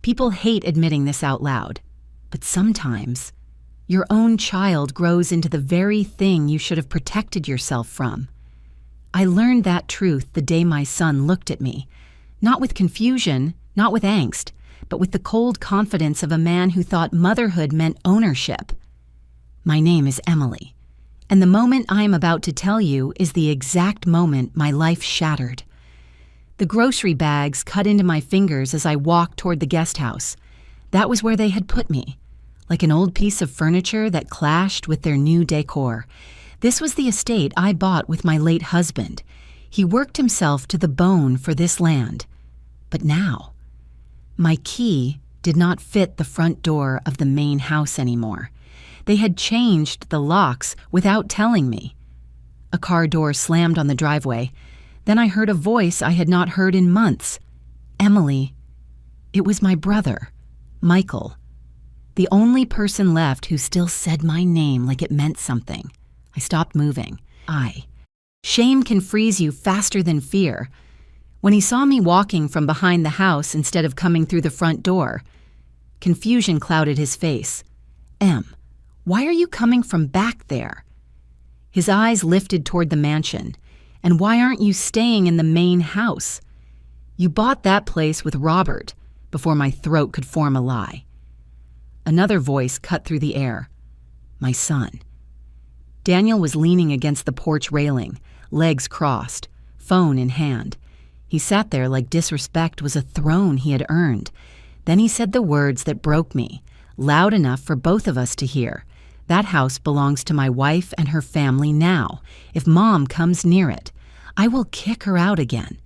People hate admitting this out loud, but sometimes your own child grows into the very thing you should have protected yourself from. I learned that truth the day my son looked at me, not with confusion, not with angst, but with the cold confidence of a man who thought motherhood meant ownership. My name is Emily, and the moment I am about to tell you is the exact moment my life shattered. The grocery bags cut into my fingers as I walked toward the guest house. That was where they had put me, like an old piece of furniture that clashed with their new decor. This was the estate I bought with my late husband. He worked himself to the bone for this land. But now, my key did not fit the front door of the main house anymore. They had changed the locks without telling me. A car door slammed on the driveway. Then I heard a voice I had not heard in months. Emily. It was my brother, Michael. The only person left who still said my name like it meant something. I stopped moving. Shame can freeze you faster than fear. When he saw me walking from behind the house instead of coming through the front door, confusion clouded his face. Em, why are you coming from back there? His eyes lifted toward the mansion. And why aren't you staying in the main house? You bought that place with Robert, before my throat could form a lie. Another voice cut through the air. My son. Daniel was leaning against the porch railing, legs crossed, phone in hand. He sat there like disrespect was a throne he had earned. Then he said the words that broke me, loud enough for both of us to hear. That house belongs to my wife and her family now. If Mom comes near it, I will kick her out again.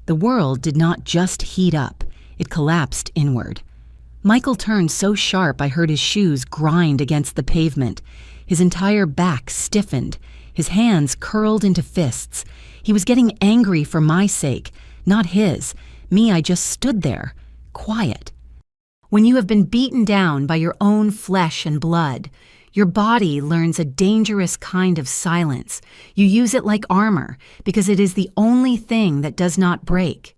The world did not just heat up, it collapsed inward. Michael turned so sharp I heard his shoes grind against the pavement. His entire back stiffened, his hands curled into fists. He was getting angry for my sake, not his. Me, I just stood there, quiet. When you have been beaten down by your own flesh and blood, your body learns a dangerous kind of silence. You use it like armor because it is the only thing that does not break.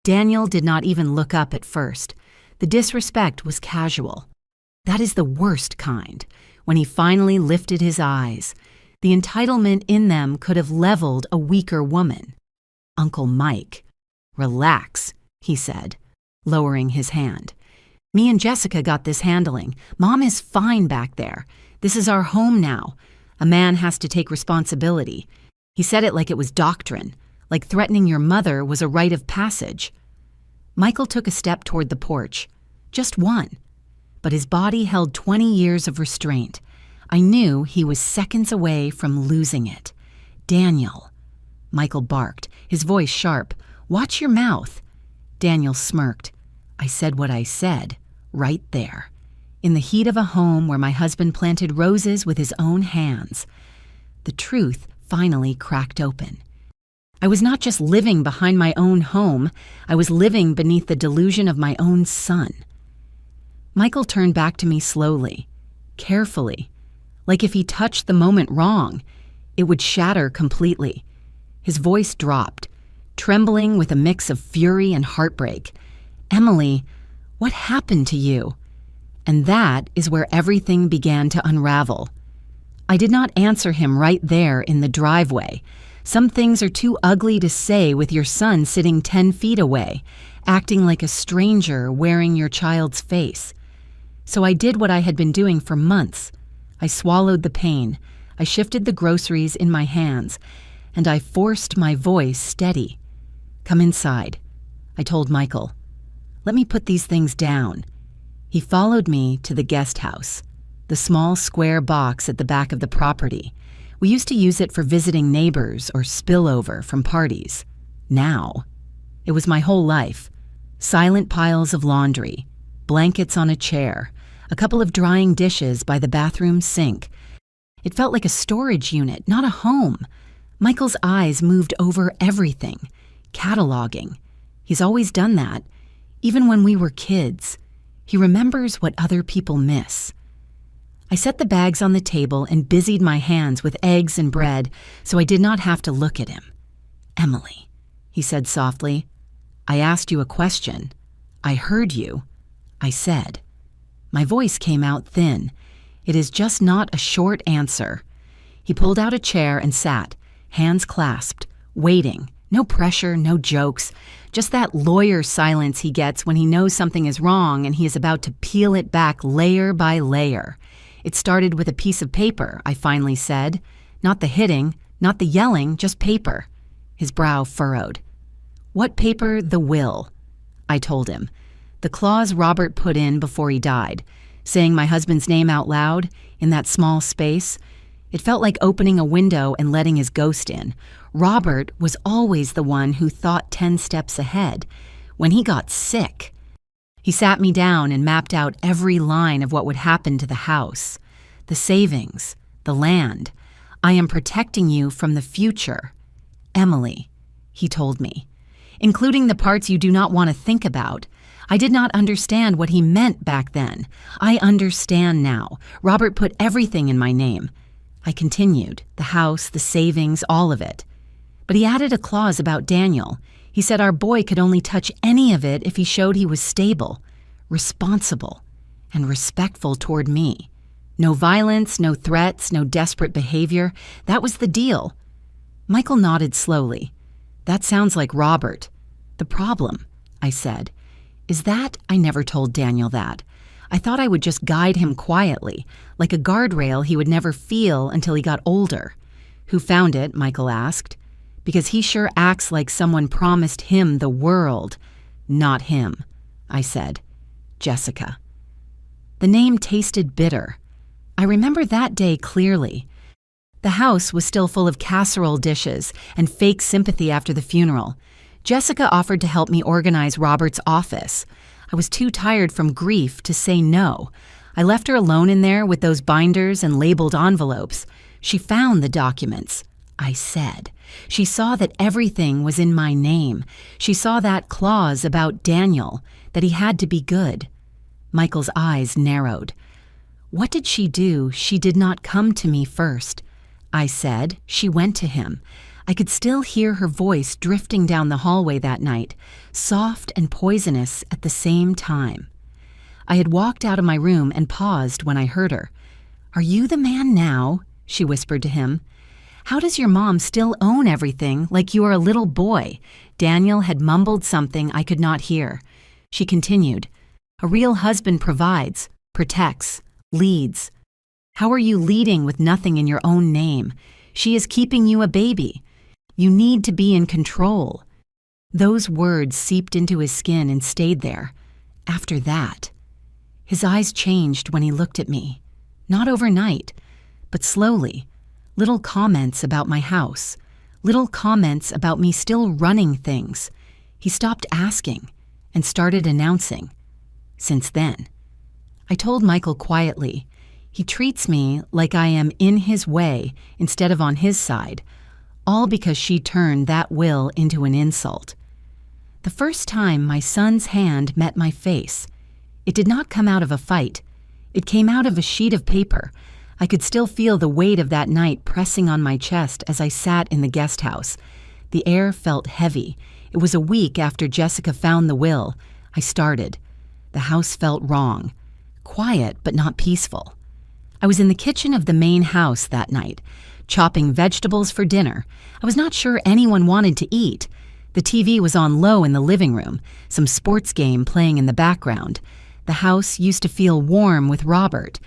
Daniel did not even look up at first. The disrespect was casual. That is the worst kind. When he finally lifted his eyes, the entitlement in them could have leveled a weaker woman. Uncle Mike. Relax, he said, lowering his hand. Me and Jessica got this handling. Mom is fine back there. This is our home now. A man has to take responsibility. He said it like it was doctrine, like threatening your mother was a rite of passage. Michael took a step toward the porch. Just one. But his body held 20 years of restraint. I knew he was seconds away from losing it. Daniel. Michael barked, his voice sharp. Watch your mouth. Daniel smirked. I said what I said, right there, in the heat of a home where my husband planted roses with his own hands. The truth finally cracked open. I was not just living behind my own home, I was living beneath the delusion of my own son. Michael turned back to me slowly, carefully, like if he touched the moment wrong, it would shatter completely. His voice dropped, trembling with a mix of fury and heartbreak. Emily, what happened to you? And that is where everything began to unravel. I did not answer him right there in the driveway. Some things are too ugly to say with your son sitting 10 feet away, acting like a stranger wearing your child's face. So I did what I had been doing for months. I swallowed the pain. I shifted the groceries in my hands, and I forced my voice steady. Come inside, I told Michael. Let me put these things down. He followed me to the guest house, the small square box at the back of the property. We used to use it for visiting neighbors or spillover from parties. Now, it was my whole life. Silent piles of laundry, blankets on a chair, a couple of drying dishes by the bathroom sink. It felt like a storage unit, not a home. Michael's eyes moved over everything, cataloging. He's always done that. Even when we were kids, he remembers what other people miss. I set the bags on the table and busied my hands with eggs and bread so I did not have to look at him. Emily, he said softly, I asked you a question. "I heard you," I said. My voice came out thin. It is just not a short answer. He pulled out a chair and sat, hands clasped, waiting. No pressure, no jokes, just that lawyer silence he gets when he knows something is wrong and he is about to peel it back layer by layer. "It started with a piece of paper," I finally said. "Not the hitting, not the yelling, just paper." His brow furrowed. "What paper? The will," I told him. "The clause Robert put in before he died, saying my husband's name out loud, in that small space. It felt like opening a window and letting his ghost in. Robert was always the one who thought 10 steps ahead. When he got sick, he sat me down and mapped out every line of what would happen to the house, the savings, the land. "I am protecting you from the future, Emily," he told me, "including the parts you do not want to think about." I did not understand what he meant back then. I understand now. Robert put everything in my name. I continued, the house, the savings, all of it. But he added a clause about Daniel. He said our boy could only touch any of it if he showed he was stable, responsible, and respectful toward me. No violence, no threats, no desperate behavior. That was the deal. Michael nodded slowly. "That sounds like Robert." "The problem," I said, "is that I never told Daniel that. I thought I would just guide him quietly, like a guardrail he would never feel until he got older." "Who found it?" Michael asked. "Because he sure acts like someone promised him the world." "Not him," I said. "Jessica." The name tasted bitter. I remember that day clearly. The house was still full of casserole dishes and fake sympathy after the funeral. Jessica offered to help me organize Robert's office. I was too tired from grief to say no. I left her alone in there with those binders and labeled envelopes. She found the documents, I said. She saw that everything was in my name. She saw that clause about Daniel, that he had to be good. Michael's eyes narrowed. "What did she do? She did not come to me first." I said. "She went to him." I could still hear her voice drifting down the hallway that night, soft and poisonous at the same time. I had walked out of my room and paused when I heard her. "Are you the man now?" she whispered to him. "How does your mom still own everything like you are a little boy?" Daniel had mumbled something I could not hear. She continued, "A real husband provides, protects, leads. How are you leading with nothing in your own name? She is keeping you a baby. You need to be in control." Those words seeped into his skin and stayed there. After that, his eyes changed when he looked at me. Not overnight, but slowly. Little comments about my house. Little comments about me still running things. He stopped asking and started announcing. Since then, I told Michael quietly, he treats me like I am in his way instead of on his side, all because she turned that will into an insult. The first time my son's hand met my face, it did not come out of a fight. It came out of a sheet of paper. I could still feel the weight of that night pressing on my chest as I sat in the guest house. The air felt heavy. It was a week after Jessica found the will. I started. The house felt wrong. Quiet, but not peaceful. I was in the kitchen of the main house that night, chopping vegetables for dinner. I was not sure anyone wanted to eat. The TV was on low in the living room, some sports game playing in the background. The house used to feel warm with Robert.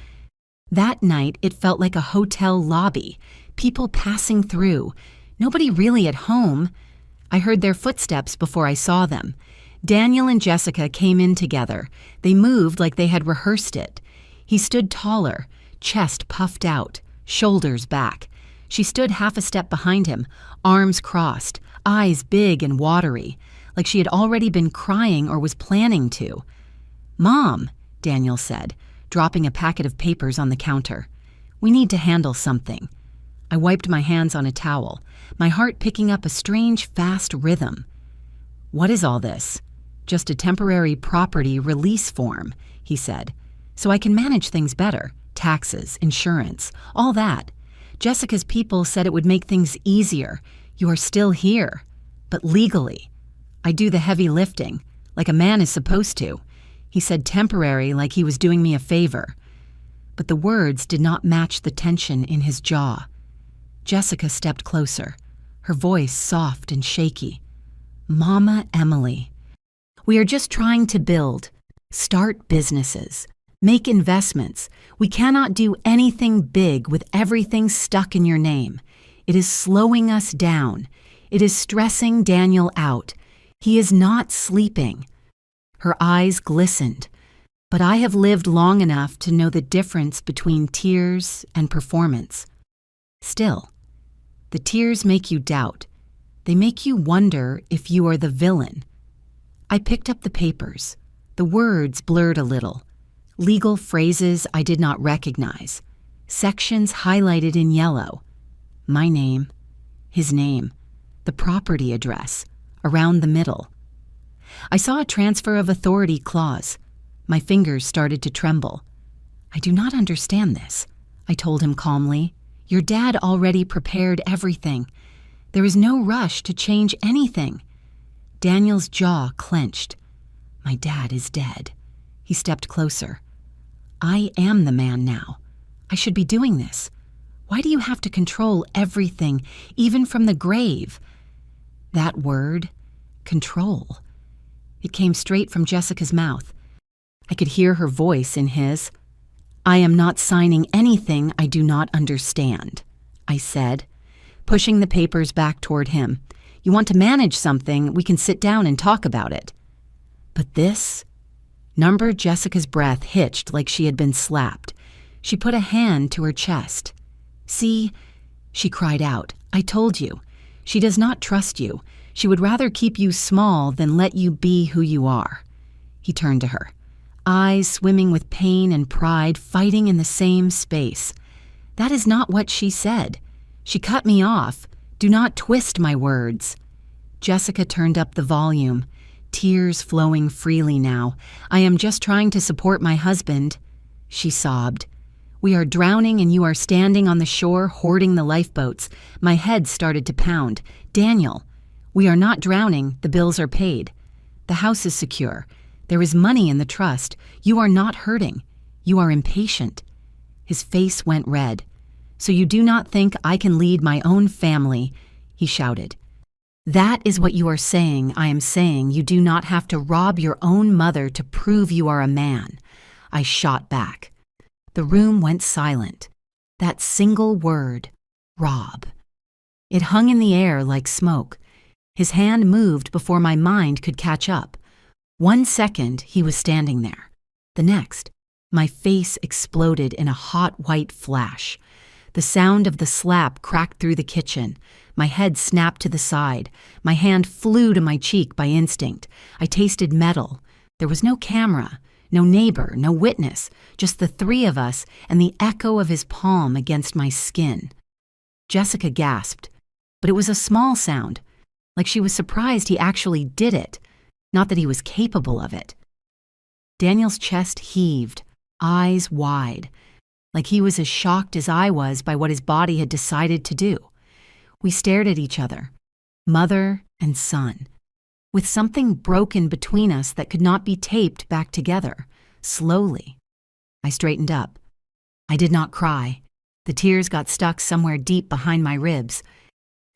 That night, it felt like a hotel lobby, people passing through. Nobody really at home. I heard their footsteps before I saw them. Daniel and Jessica came in together. They moved like they had rehearsed it. He stood taller, chest puffed out, shoulders back. She stood half a step behind him, arms crossed, eyes big and watery, like she had already been crying or was planning to. "Mom," Daniel said, dropping a packet of papers on the counter. "We need to handle something." I wiped my hands on a towel, my heart picking up a strange, fast rhythm. "What is all this?" "Just a temporary property release form," he said, "so I can manage things better, taxes, insurance, all that. Jessica's people said it would make things easier. You are still here, but legally. I do the heavy lifting, like a man is supposed to. He said temporary, like he was doing me a favor. But the words did not match the tension in his jaw. Jessica stepped closer, her voice soft and shaky. Mama Emily, we are just trying to build, start businesses, make investments. We cannot do anything big with everything stuck in your name. It is slowing us down. It is stressing Daniel out. He is not sleeping. Her eyes glistened, but I have lived long enough to know the difference between tears and performance. Still, the tears make you doubt. They make you wonder if you are the villain. I picked up the papers. The words blurred a little. Legal phrases I did not recognize. Sections highlighted in yellow. My name, his name, the property address, around the middle. I saw a transfer of authority clause. My fingers started to tremble. I do not understand this, I told him calmly. Your dad already prepared everything. There is no rush to change anything. Daniel's jaw clenched. My dad is dead. He stepped closer. I am the man now. I should be doing this. Why do you have to control everything, even from the grave? That word, control. It came straight from Jessica's mouth. I could hear her voice in his. I am not signing anything I do not understand, I said, pushing the papers back toward him. You want to manage something, we can sit down and talk about it. But this? Number Jessica's breath hitched like she had been slapped. She put a hand to her chest. See, she cried out, I told you. She does not trust you. She would rather keep you small than let you be who you are. He turned to her, eyes swimming with pain and pride fighting in the same space. That is not what she said. She cut me off. Do not twist my words. Jessica turned up the volume, tears flowing freely now. I am just trying to support my husband, she sobbed. We are drowning and you are standing on the shore hoarding the lifeboats. My head started to pound. Daniel, we are not drowning. The bills are paid. The house is secure. There is money in the trust. You are not hurting. You are impatient. His face went red. So you do not think I can lead my own family, he shouted. That is what you are saying. I am saying you do not have to rob your own mother to prove you are a man. I shot back. The room went silent. That single word, rob. It hung in the air like smoke. His hand moved before my mind could catch up. 1 second, he was standing there. The next, my face exploded in a hot white flash. The sound of the slap cracked through the kitchen. My head snapped to the side. My hand flew to my cheek by instinct. I tasted metal. There was no camera. No neighbor, no witness, just the three of us and the echo of his palm against my skin. Jessica gasped, but it was a small sound, like she was surprised he actually did it, not that he was capable of it. Daniel's chest heaved, eyes wide, like he was as shocked as I was by what his body had decided to do. We stared at each other, mother and son, with something broken between us that could not be taped back together, slowly. I straightened up. I did not cry. The tears got stuck somewhere deep behind my ribs.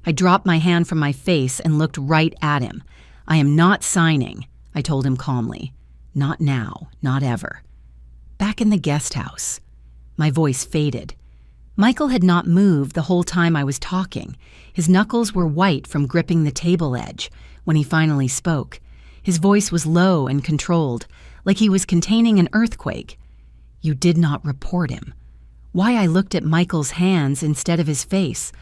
I dropped my hand from my face and looked right at him. I am not signing, I told him calmly. Not now, not ever. Back in the guest house. My voice faded. Michael had not moved the whole time I was talking. His knuckles were white from gripping the table edge. When he finally spoke, his voice was low and controlled, like he was containing an earthquake. You did not report him. Why I looked at Michael's hands instead of his face.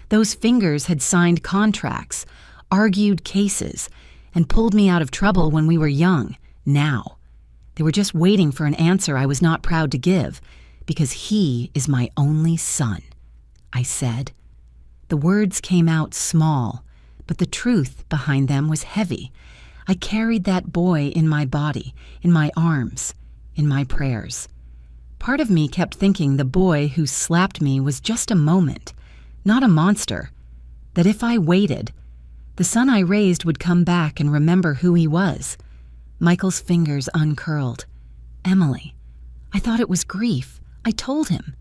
Those fingers had signed contracts, argued cases, and pulled me out of trouble when we were young, now. They were just waiting for an answer I was not proud to give, because he is my only son, I said. The words came out small, but the truth behind them was heavy. I carried that boy in my body, in my arms, in my prayers. Part of me kept thinking the boy who slapped me was just a moment, not a monster, that if I waited, the son I raised would come back and remember who he was. Michael's fingers uncurled. Emily. I thought it was grief. I told him.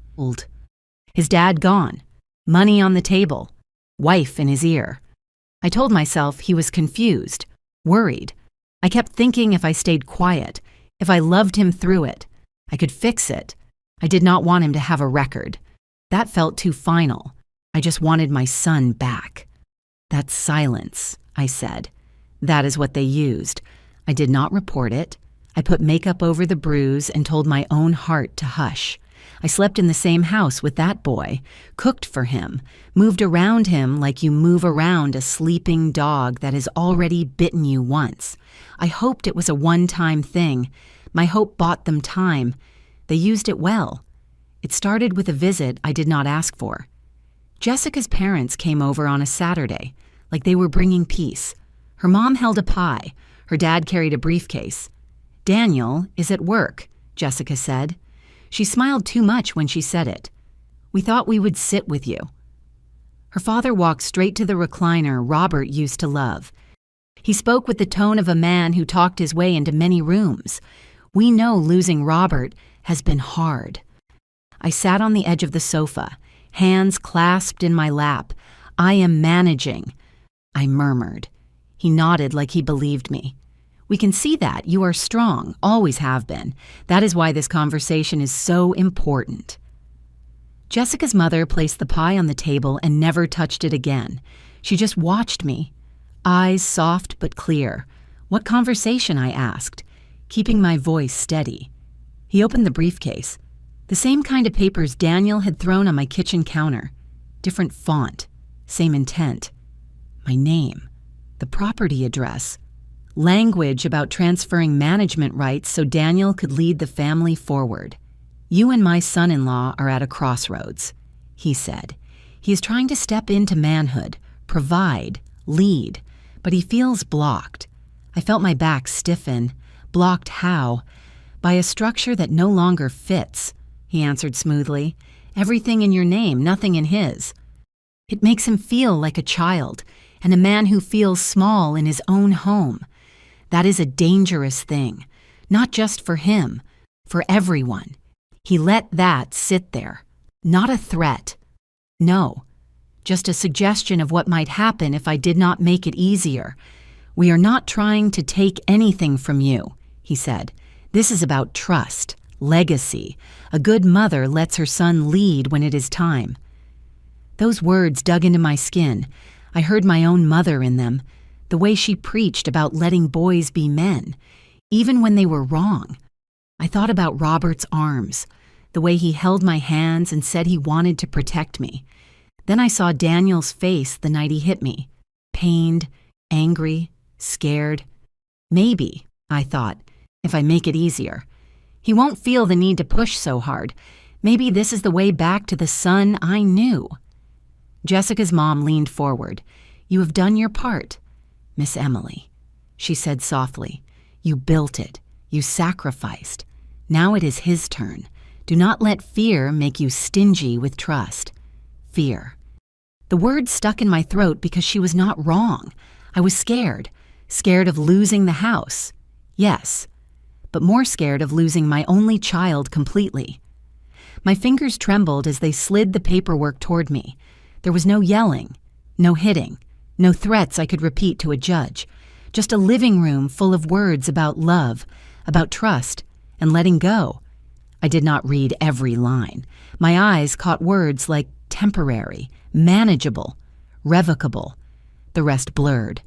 His dad gone. Money on the table. Wife in his ear. I told myself he was confused, worried. I kept thinking if I stayed quiet, if I loved him through it, I could fix it. I did not want him to have a record. That felt too final. I just wanted my son back. That's silence, I said. That is what they used. I did not report it. I put makeup over the bruise and told my own heart to hush. I slept in the same house with that boy, cooked for him, moved around him like you move around a sleeping dog that has already bitten you once. I hoped it was a one-time thing. My hope bought them time. They used it well. It started with a visit I did not ask for. Jessica's parents came over on a Saturday, like they were bringing peace. Her mom held a pie. Her dad carried a briefcase. Daniel is at work, Jessica said. She smiled too much when she said it. We thought we would sit with you. Her father walked straight to the recliner Robert used to love. He spoke with the tone of a man who talked his way into many rooms. We know losing Robert has been hard. I sat on the edge of the sofa, hands clasped in my lap. I am managing, I murmured. He nodded like he believed me. We can see that. You are strong, always have been. That is why this conversation is so important. Jessica's mother placed the pie on the table and never touched it again. She just watched me. Eyes soft but clear. What conversation, I asked, keeping my voice steady. He opened the briefcase. The same kind of papers Daniel had thrown on my kitchen counter. Different font, same intent. My name, the property address. Language about transferring management rights so Daniel could lead the family forward. You and my son-in-law are at a crossroads, he said. He is trying to step into manhood, provide, lead, but he feels blocked. I felt my back stiffen. Blocked how? By a structure that no longer fits, he answered smoothly. Everything in your name, nothing in his. It makes him feel like a child, and a man who feels small in his own home. That is a dangerous thing, not just for him, for everyone. He let that sit there. Not a threat. No, just a suggestion of what might happen if I did not make it easier. We are not trying to take anything from you, he said. This is about trust, legacy. A good mother lets her son lead when it is time. Those words dug into my skin. I heard my own mother in them. The way she preached about letting boys be men, even when they were wrong. I thought about Robert's arms, the way he held my hands and said he wanted to protect me. Then I saw Daniel's face the night he hit me, pained, angry, scared. Maybe, I thought, if I make it easier. He won't feel the need to push so hard. Maybe this is the way back to the son I knew. Jessica's mom leaned forward. You have done your part. Miss Emily, she said softly, you built it. You sacrificed. Now it is his turn. Do not let fear make you stingy with trust. Fear. The word stuck in my throat because she was not wrong. I was scared. Scared of losing the house. Yes. But more scared of losing my only child completely. My fingers trembled as they slid the paperwork toward me. There was no yelling, no hitting. No threats I could repeat to a judge. Just a living room full of words about love, about trust, and letting go. I did not read every line. My eyes caught words like temporary, manageable, revocable. The rest blurred.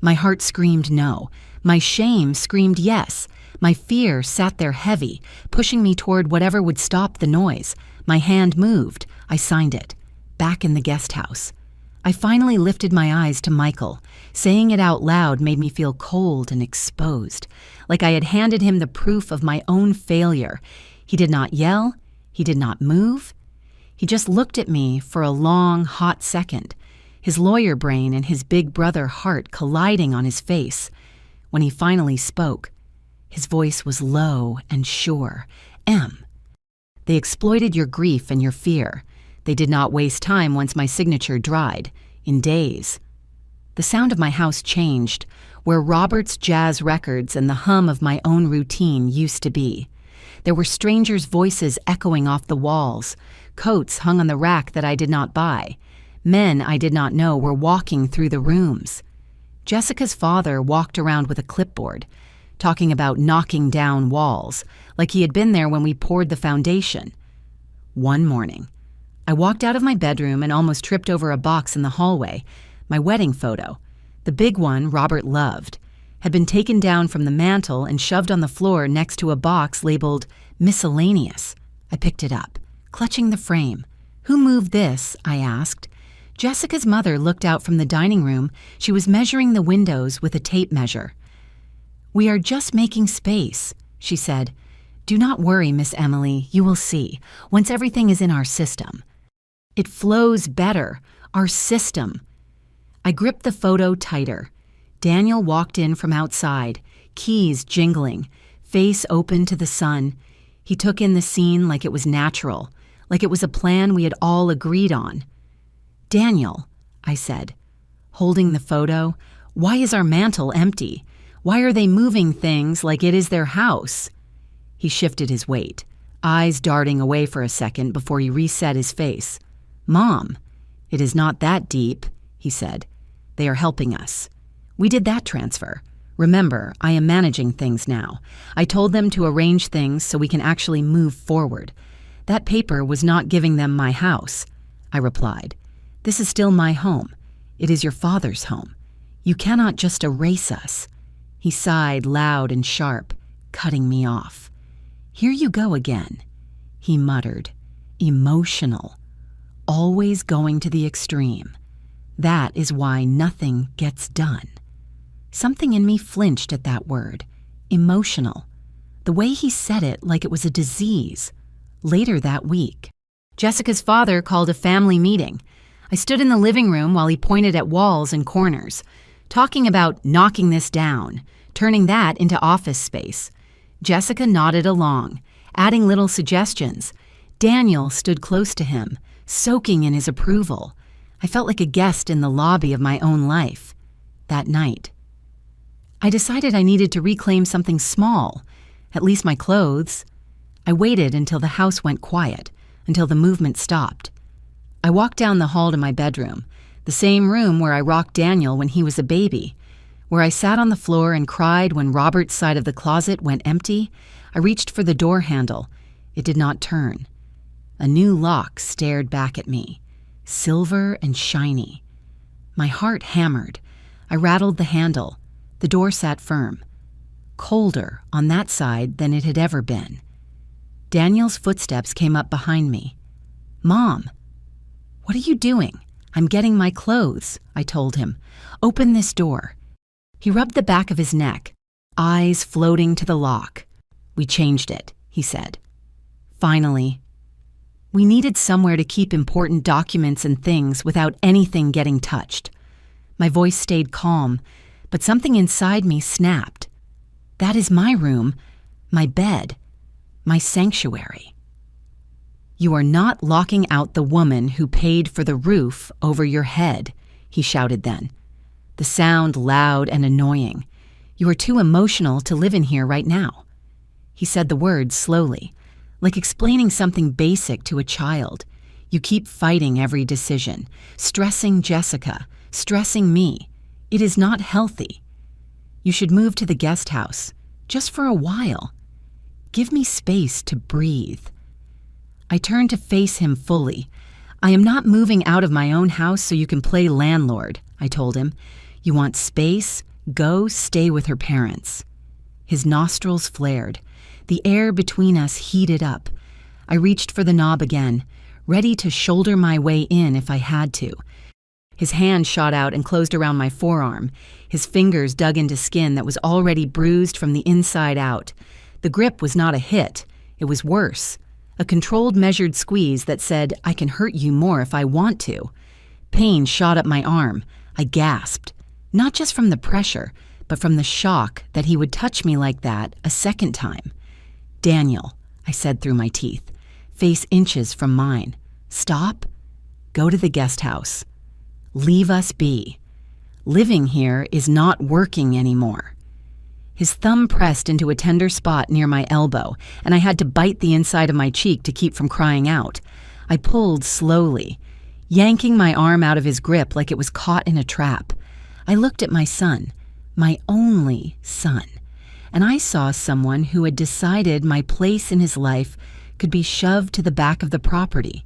My heart screamed no. My shame screamed yes. My fear sat there heavy, pushing me toward whatever would stop the noise. My hand moved. I signed it. Back in the guest house. I finally lifted my eyes to Michael. Saying it out loud made me feel cold and exposed, like I had handed him the proof of my own failure. He did not yell. He did not move. He just looked at me for a long, hot second, his lawyer brain and his big brother heart colliding on his face. When he finally spoke, his voice was low and sure. Em, they exploited your grief and your fear. They did not waste time once my signature dried. In days. The sound of my house changed. where Robert's jazz records and the hum of my own routine used to be. There were strangers' voices echoing off the walls, coats hung on the rack that I did not buy. Men I did not know were walking through the rooms. Jessica's father walked around with a clipboard, talking about knocking down walls, like he had been there when we poured the foundation. One morning, I walked out of my bedroom and almost tripped over a box in the hallway. My wedding photo, the big one Robert loved, had been taken down from the mantel and shoved on the floor next to a box labeled miscellaneous. I picked it up, clutching the frame. "Who moved this?" I asked. Jessica's mother looked out from the dining room. She was measuring the windows with a tape measure. "We are just making space," she said. "Do not worry, Miss Emily. You will see, once everything is in our system. It flows better. Our system." I gripped the photo tighter. Daniel walked in from outside, keys jingling, face open to the sun. He took in the scene like it was natural, like it was a plan we had all agreed on. "Daniel," I said, holding the photo, "why is our mantel empty? Why are they moving things like it is their house?" He shifted his weight, eyes darting away for a second before he reset his face. "Mom, it is not that deep," he said. "They are helping us. We did that transfer. Remember, I am managing things now. I told them to arrange things so we can actually move forward. That paper was not giving them my house," I replied. "This is still my home. It is your father's home. You cannot just erase us." He sighed loud and sharp, cutting me off. "Here you go again," he muttered. "Emotional. Always going to the extreme. That is why nothing gets done." Something in me flinched at that word, emotional. The way he said it like it was a disease. Later that week, Jessica's father called a family meeting. I stood in the living room while he pointed at walls and corners, talking about knocking this down, turning that into office space. Jessica nodded along, adding little suggestions. Daniel stood close to him, soaking in his approval. I felt like a guest in the lobby of my own life. That night, I decided I needed to reclaim something small, at least my clothes. I waited until the house went quiet, until the movement stopped. I walked down the hall to my bedroom, the same room where I rocked Daniel when he was a baby, where I sat on the floor and cried when Robert's side of the closet went empty. I reached for the door handle. It did not turn. A new lock stared back at me, silver and shiny. My heart hammered. I rattled the handle. The door sat firm, colder on that side than it had ever been. Daniel's footsteps came up behind me. "Mom, what are you doing?" "I'm getting my clothes," I told him. "Open this door." He rubbed the back of his neck, eyes floating to the lock. "We changed it," he said. Finally. We needed somewhere to keep important documents and things without anything getting touched. My voice stayed calm, but something inside me snapped. That is my room, my bed, my sanctuary. "You are not locking out the woman who paid for the roof over your head," he shouted then, the sound loud and annoying. "You are too emotional to live in here right now." He said the words slowly, like explaining something basic to a child. "You keep fighting every decision, stressing Jessica, stressing me. It is not healthy. You should move to the guest house, just for a while. Give me space to breathe." I turned to face him fully. "I am not moving out of my own house so you can play landlord," I told him. "You want space? Go stay with her parents." His nostrils flared. The air between us heated up. I reached for the knob again, ready to shoulder my way in if I had to. His hand shot out and closed around my forearm. His fingers dug into skin that was already bruised from the inside out. The grip was not a hit. It was worse. A controlled, measured squeeze that said, "I can hurt you more if I want to." Pain shot up my arm. I gasped, not just from the pressure, but from the shock that he would touch me like that a second time. "Daniel," I said through my teeth, face inches from mine. "Stop. Go to the guest house. Leave us be. Living here is not working anymore." His thumb pressed into a tender spot near my elbow, and I had to bite the inside of my cheek to keep from crying out. I pulled slowly, yanking my arm out of his grip like it was caught in a trap. I looked at my son, my only son, and I saw someone who had decided my place in his life could be shoved to the back of the property.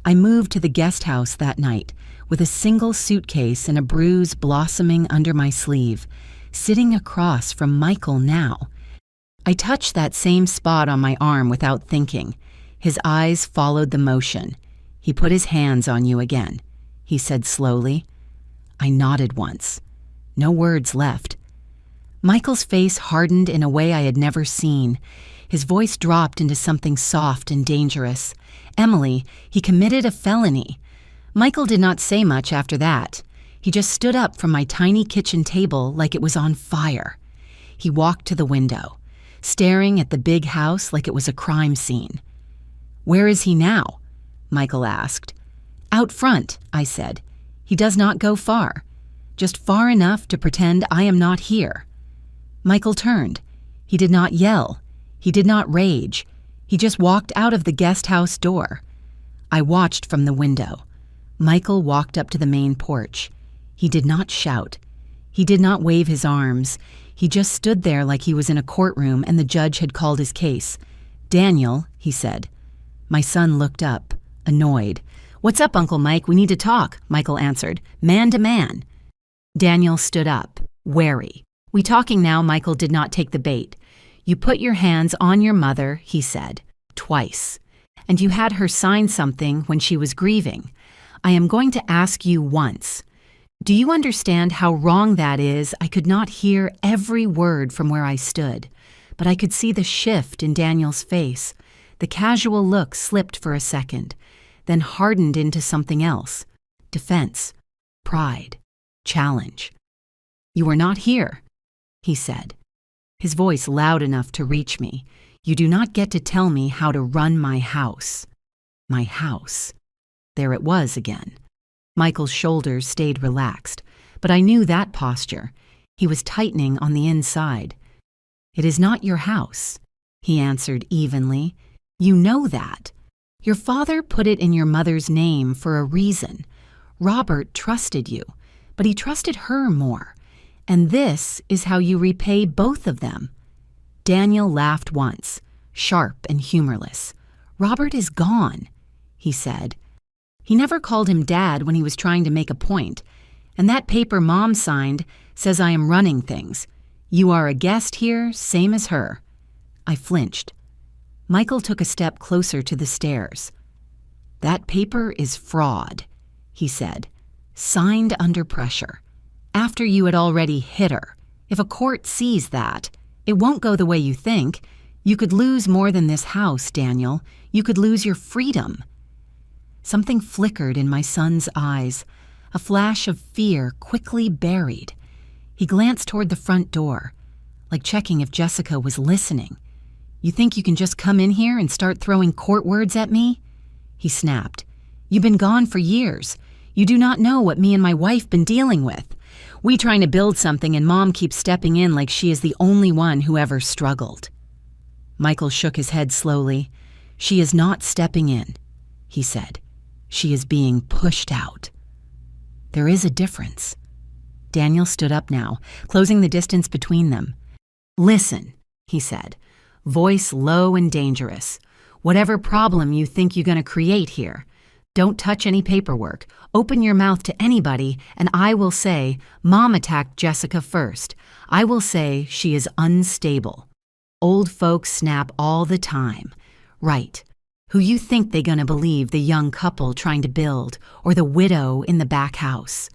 I moved to the guest house that night with a single suitcase and a bruise blossoming under my sleeve, sitting across from Michael now. I touched that same spot on my arm without thinking. His eyes followed the motion. "He put his hands on you again," he said slowly. I nodded once. No words left. Michael's face hardened in a way I had never seen. His voice dropped into something soft and dangerous. "Emily, he committed a felony." Michael did not say much after that. He just stood up from my tiny kitchen table like it was on fire. He walked to the window, staring at the big house like it was a crime scene. "Where is he now?" Michael asked. "Out front," I said. "He does not go far, just far enough to pretend I am not here." Michael turned. He did not yell. He did not rage. He just walked out of the guest house door. I watched from the window. Michael walked up to the main porch. He did not shout. He did not wave his arms. He just stood there like he was in a courtroom and the judge had called his case. "Daniel," he said. My son looked up, annoyed. "What's up, Uncle Mike? We need to talk," Michael answered, man to man. Daniel stood up, wary. "We talking now?" Michael did not take the bait. "You put your hands on your mother," he said, twice. "And you had her sign something when she was grieving. I am going to ask you once. Do you understand how wrong that is?" I could not hear every word from where I stood, but I could see the shift in Daniel's face. The casual look slipped for a second, then hardened into something else. Defense, pride, challenge. "You are not here," he said, his voice loud enough to reach me. "You do not get to tell me how to run my house." My house. There it was again. Michael's shoulders stayed relaxed, but I knew that posture. He was tightening on the inside. "It is not your house," he answered evenly. "You know that. Your father put it in your mother's name for a reason. Robert trusted you, but he trusted her more. And this is how you repay both of them." Daniel laughed once, sharp and humorless. "Robert is gone," he said. "He never called him Dad when he was trying to make a point. And that paper Mom signed says I am running things. You are a guest here, same as her." I flinched. Michael took a step closer to the stairs. "That paper is fraud," he said, "signed under pressure. After you had already hit her. If a court sees that, it won't go the way you think. You could lose more than this house, Daniel. You could lose your freedom." Something flickered in my son's eyes, a flash of fear quickly buried. He glanced toward the front door, like checking if Jessica was listening. "You think you can just come in here and start throwing court words at me?" he snapped. "You've been gone for years. You do not know what me and my wife been dealing with. We trying to build something and Mom keeps stepping in like she is the only one who ever struggled." Michael shook his head slowly. "She is not stepping in," he said. "She is being pushed out." There is a difference. Daniel stood up now, closing the distance between them. "Listen," he said, voice low and dangerous. "Whatever problem you think you're going to create here, don't touch any paperwork. Open your mouth to anybody, and I will say, Mom attacked Jessica first. I will say she is unstable. Old folks snap all the time. Right. Who you think they gonna believe, the young couple trying to build, or the widow in the back house?"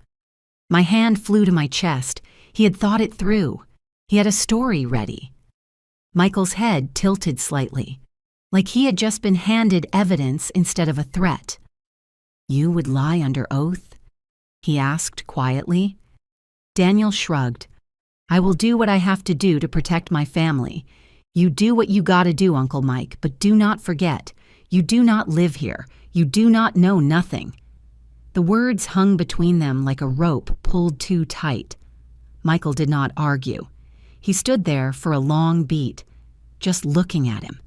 My hand flew to my chest. He had thought it through. He had a story ready. Michael's head tilted slightly, like he had just been handed evidence instead of a threat. "You would lie under oath?" he asked quietly. Daniel shrugged. "I will do what I have to do to protect my family. You do what you gotta do, Uncle Mike, but do not forget, you do not live here. You do not know nothing." The words hung between them like a rope pulled too tight. Michael did not argue. He stood there for a long beat, just looking at him.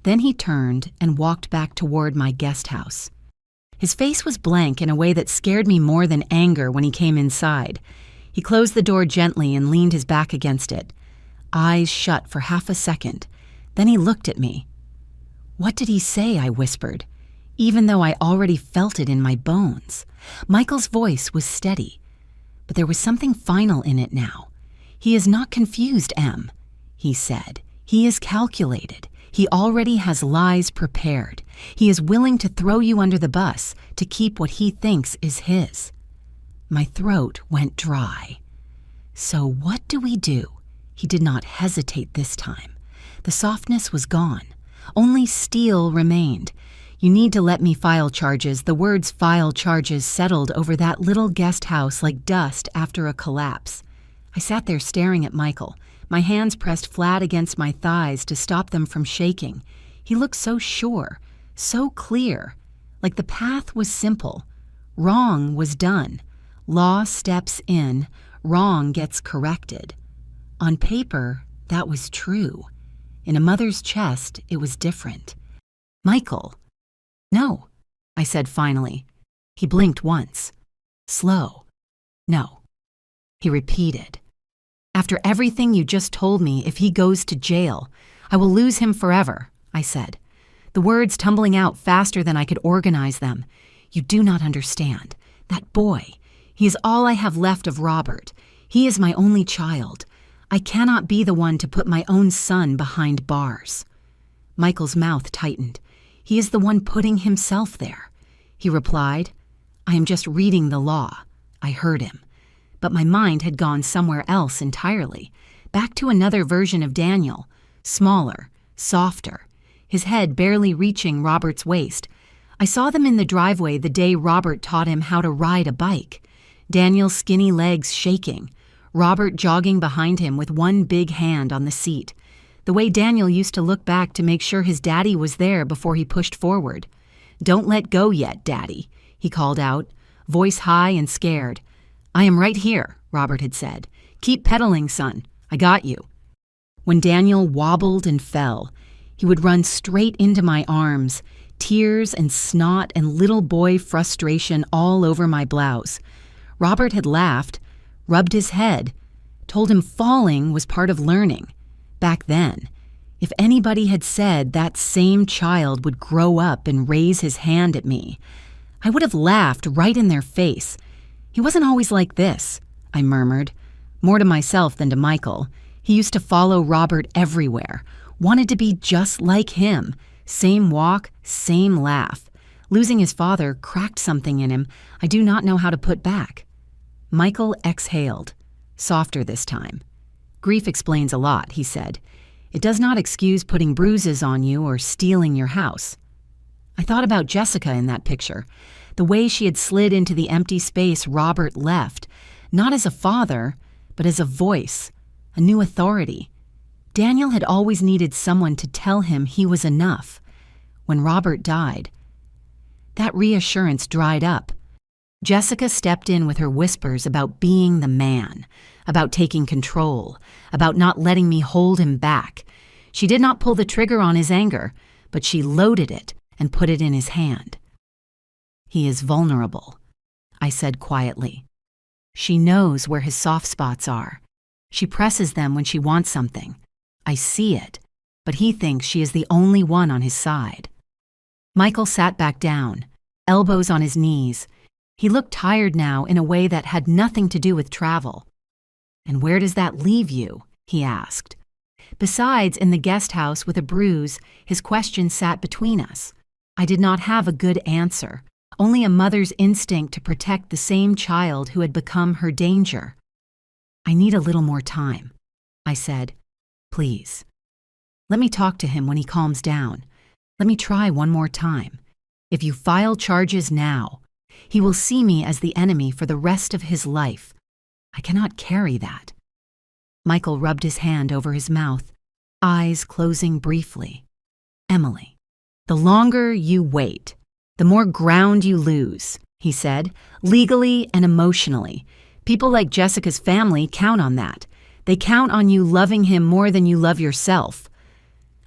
Then he turned and walked back toward my guest house. His face was blank in a way that scared me more than anger when he came inside. He closed the door gently and leaned his back against it, eyes shut for half a second. Then he looked at me. "What did he say?" I whispered, even though I already felt it in my bones. Michael's voice was steady, but there was something final in it now. "He is not confused, Em," he said. "He is calculated. He already has lies prepared. He is willing to throw you under the bus to keep what he thinks is his." My throat went dry. "So what do we do?" He did not hesitate this time. The softness was gone. Only steel remained. "You need to let me file charges." The words "file charges" settled over that little guest house like dust after a collapse. I sat there staring at Michael, my hands pressed flat against my thighs to stop them from shaking. He looked so sure, so clear, like the path was simple. Wrong was done. Law steps in, wrong gets corrected. On paper, that was true. In a mother's chest, it was different. "Michael." "No," I said finally. He blinked once. Slow. "No." He repeated. "After everything you just told me, if he goes to jail, I will lose him forever," I said, the words tumbling out faster than I could organize them. "You do not understand. That boy, he is all I have left of Robert. He is my only child. I cannot be the one to put my own son behind bars." Michael's mouth tightened. "He is the one putting himself there." He replied, "I am just reading the law." I heard him. But my mind had gone somewhere else entirely, back to another version of Daniel, smaller, softer, his head barely reaching Robert's waist. I saw them in the driveway the day Robert taught him how to ride a bike. Daniel's skinny legs shaking, Robert jogging behind him with one big hand on the seat. The way Daniel used to look back to make sure his daddy was there before he pushed forward. "Don't let go yet, Daddy," he called out, voice high and scared. "I am right here," Robert had said. "Keep pedaling, son. I got you." When Daniel wobbled and fell, he would run straight into my arms, tears and snot and little boy frustration all over my blouse. Robert had laughed, rubbed his head, told him falling was part of learning. Back then, if anybody had said that same child would grow up and raise his hand at me, I would have laughed right in their face. "He wasn't always like this," I murmured, more to myself than to Michael. He used to follow Robert everywhere, wanted to be just like him, same walk, same laugh. Losing his father cracked something in him I do not know how to put back. Michael exhaled, softer this time. "Grief explains a lot," he said. "It does not excuse putting bruises on you or stealing your house." I thought about Jessica in that picture, the way she had slid into the empty space Robert left, not as a father, but as a voice, a new authority. Daniel had always needed someone to tell him he was enough. When Robert died, that reassurance dried up. Jessica stepped in with her whispers about being the man, about taking control, about not letting me hold him back. She did not pull the trigger on his anger, but she loaded it and put it in his hand. "He is vulnerable," I said quietly. "She knows where his soft spots are. She presses them when she wants something. I see it, but he thinks she is the only one on his side." Michael sat back down, elbows on his knees. He looked tired now in a way that had nothing to do with travel. "And where does that leave you?" he asked. Besides, in the guest house with a bruise, his question sat between us. I did not have a good answer, only a mother's instinct to protect the same child who had become her danger. "I need a little more time," I said. "Please. Let me talk to him when he calms down. Let me try one more time. If you file charges now, he will see me as the enemy for the rest of his life. I cannot carry that." Michael rubbed his hand over his mouth, eyes closing briefly. "Emily, the longer you wait, the more ground you lose. he said, legally and emotionally. People like Jessica's family count on that. They count on you loving him more than you love yourself.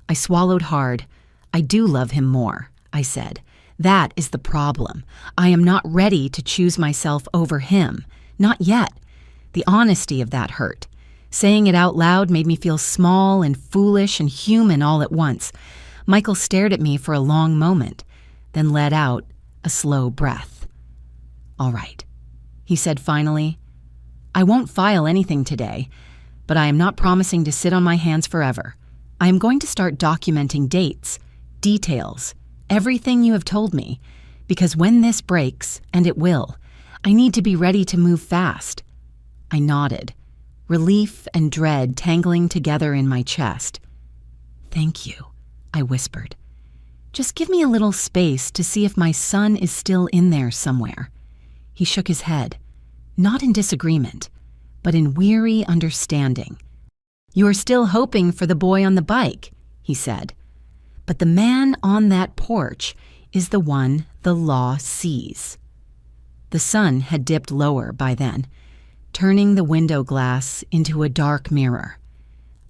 I swallowed hard. I do love him more, I said. That is the problem. I am not ready to choose myself over him. Not yet. The honesty of that hurt. Saying it out loud made me feel small and foolish and human all at once. Michael stared at me for a long moment, then let out a slow breath. All right, he said finally. I won't file anything today, but I am not promising to sit on my hands forever. I am going to start documenting dates, details, everything you have told me, because when this breaks, and it will, I need to be ready to move fast. I nodded, relief and dread tangling together in my chest. Thank you, I whispered. Just give me a little space to see if my son is still in there somewhere. He shook his head, not in disagreement, but in weary understanding. You are still hoping for the boy on the bike, he said. But the man on that porch is the one the law sees. The sun had dipped lower by then, turning the window glass into a dark mirror.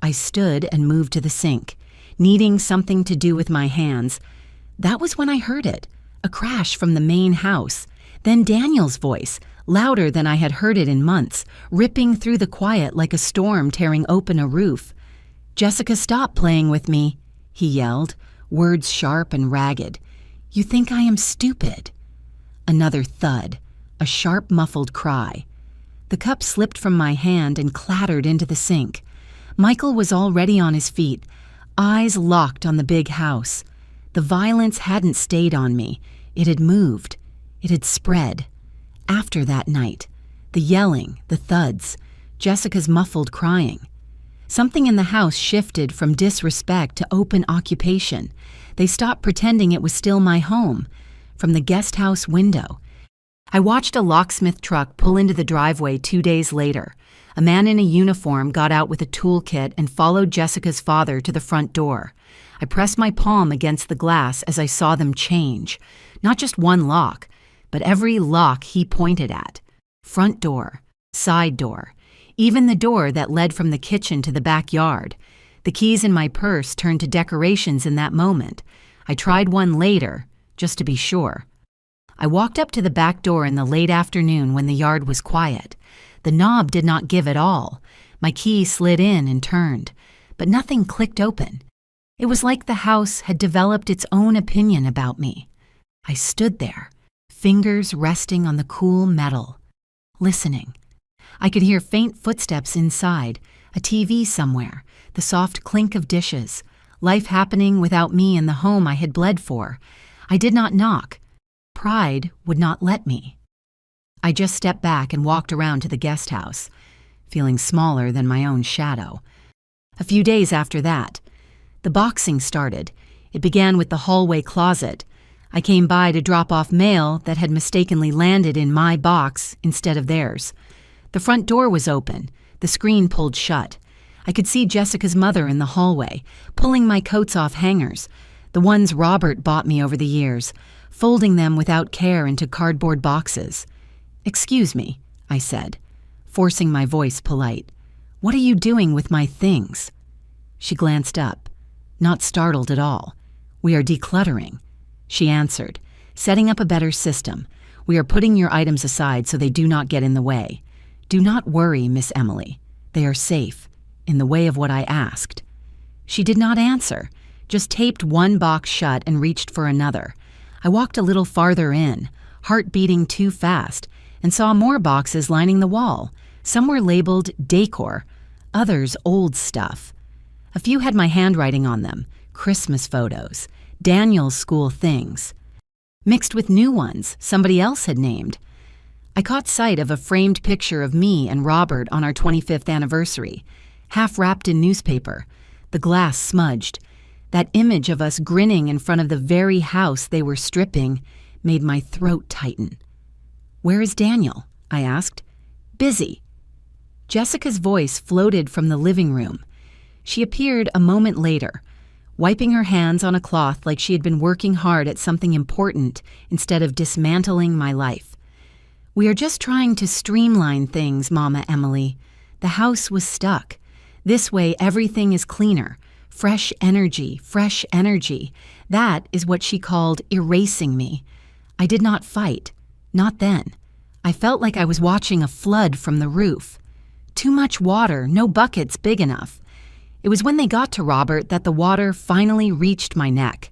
I stood and moved to the sink, needing something to do with my hands. That was when I heard it, a crash from the main house. Then Daniel's voice, louder than I had heard it in months, ripping through the quiet like a storm tearing open a roof. Jessica, stop playing with me, he yelled, words sharp and ragged. You think I am stupid. Another thud, a sharp muffled cry. The cup slipped from my hand and clattered into the sink. Michael was already on his feet, eyes locked on the big house. The violence hadn't stayed on me. It had moved. It had spread. After that night, the yelling, the thuds, Jessica's muffled crying. Something in the house shifted from disrespect to open occupation. They stopped pretending it was still my home. From the guest house window, I watched a locksmith truck pull into the driveway 2 days later. A man in a uniform got out with a toolkit and followed Jessica's father to the front door. I pressed my palm against the glass as I saw them change. Not just one lock, but every lock he pointed at. Front door, side door, even the door that led from the kitchen to the backyard. The keys in my purse turned to decorations in that moment. I tried one later, just to be sure. I walked up to the back door in the late afternoon when the yard was quiet. The knob did not give at all. My key slid in and turned, but nothing clicked open. It was like the house had developed its own opinion about me. I stood there, fingers resting on the cool metal, listening. I could hear faint footsteps inside, a TV somewhere, the soft clink of dishes, life happening without me in the home I had bled for. I did not knock. Pride would not let me. I just stepped back and walked around to the guest house, feeling smaller than my own shadow. A few days after that, the boxing started. It began with the hallway closet. I came by to drop off mail that had mistakenly landed in my box instead of theirs. The front door was open, the screen pulled shut. I could see Jessica's mother in the hallway, pulling my coats off hangers, the ones Robert bought me over the years, folding them without care into cardboard boxes. "Excuse me," I said, forcing my voice polite. "What are you doing with my things?" She glanced up, not startled at all. "We are decluttering," she answered, "setting up a better system. We are putting your items aside so they do not get in the way. Do not worry, Miss Emily. They are safe, in the way of what I asked." She did not answer, just taped one box shut and reached for another. I walked a little farther in, heart beating too fast, and saw more boxes lining the wall. Some were labeled decor, others old stuff. A few had my handwriting on them, Christmas photos, Daniel's school things, mixed with new ones somebody else had named. I caught sight of a framed picture of me and Robert on our 25th anniversary, half wrapped in newspaper, the glass smudged. That image of us grinning in front of the very house they were stripping made my throat tighten. "Where is Daniel?" I asked. "Busy." Jessica's voice floated from the living room. She appeared a moment later, wiping her hands on a cloth like she had been working hard at something important instead of dismantling my life. "We are just trying to streamline things, Mama Emily. The house was stuck. This way everything is cleaner. Fresh energy, fresh energy." That is what she called erasing me. I did not fight. Not then. I felt like I was watching a flood from the roof. Too much water, no buckets big enough. It was when they got to Robert that the water finally reached my neck.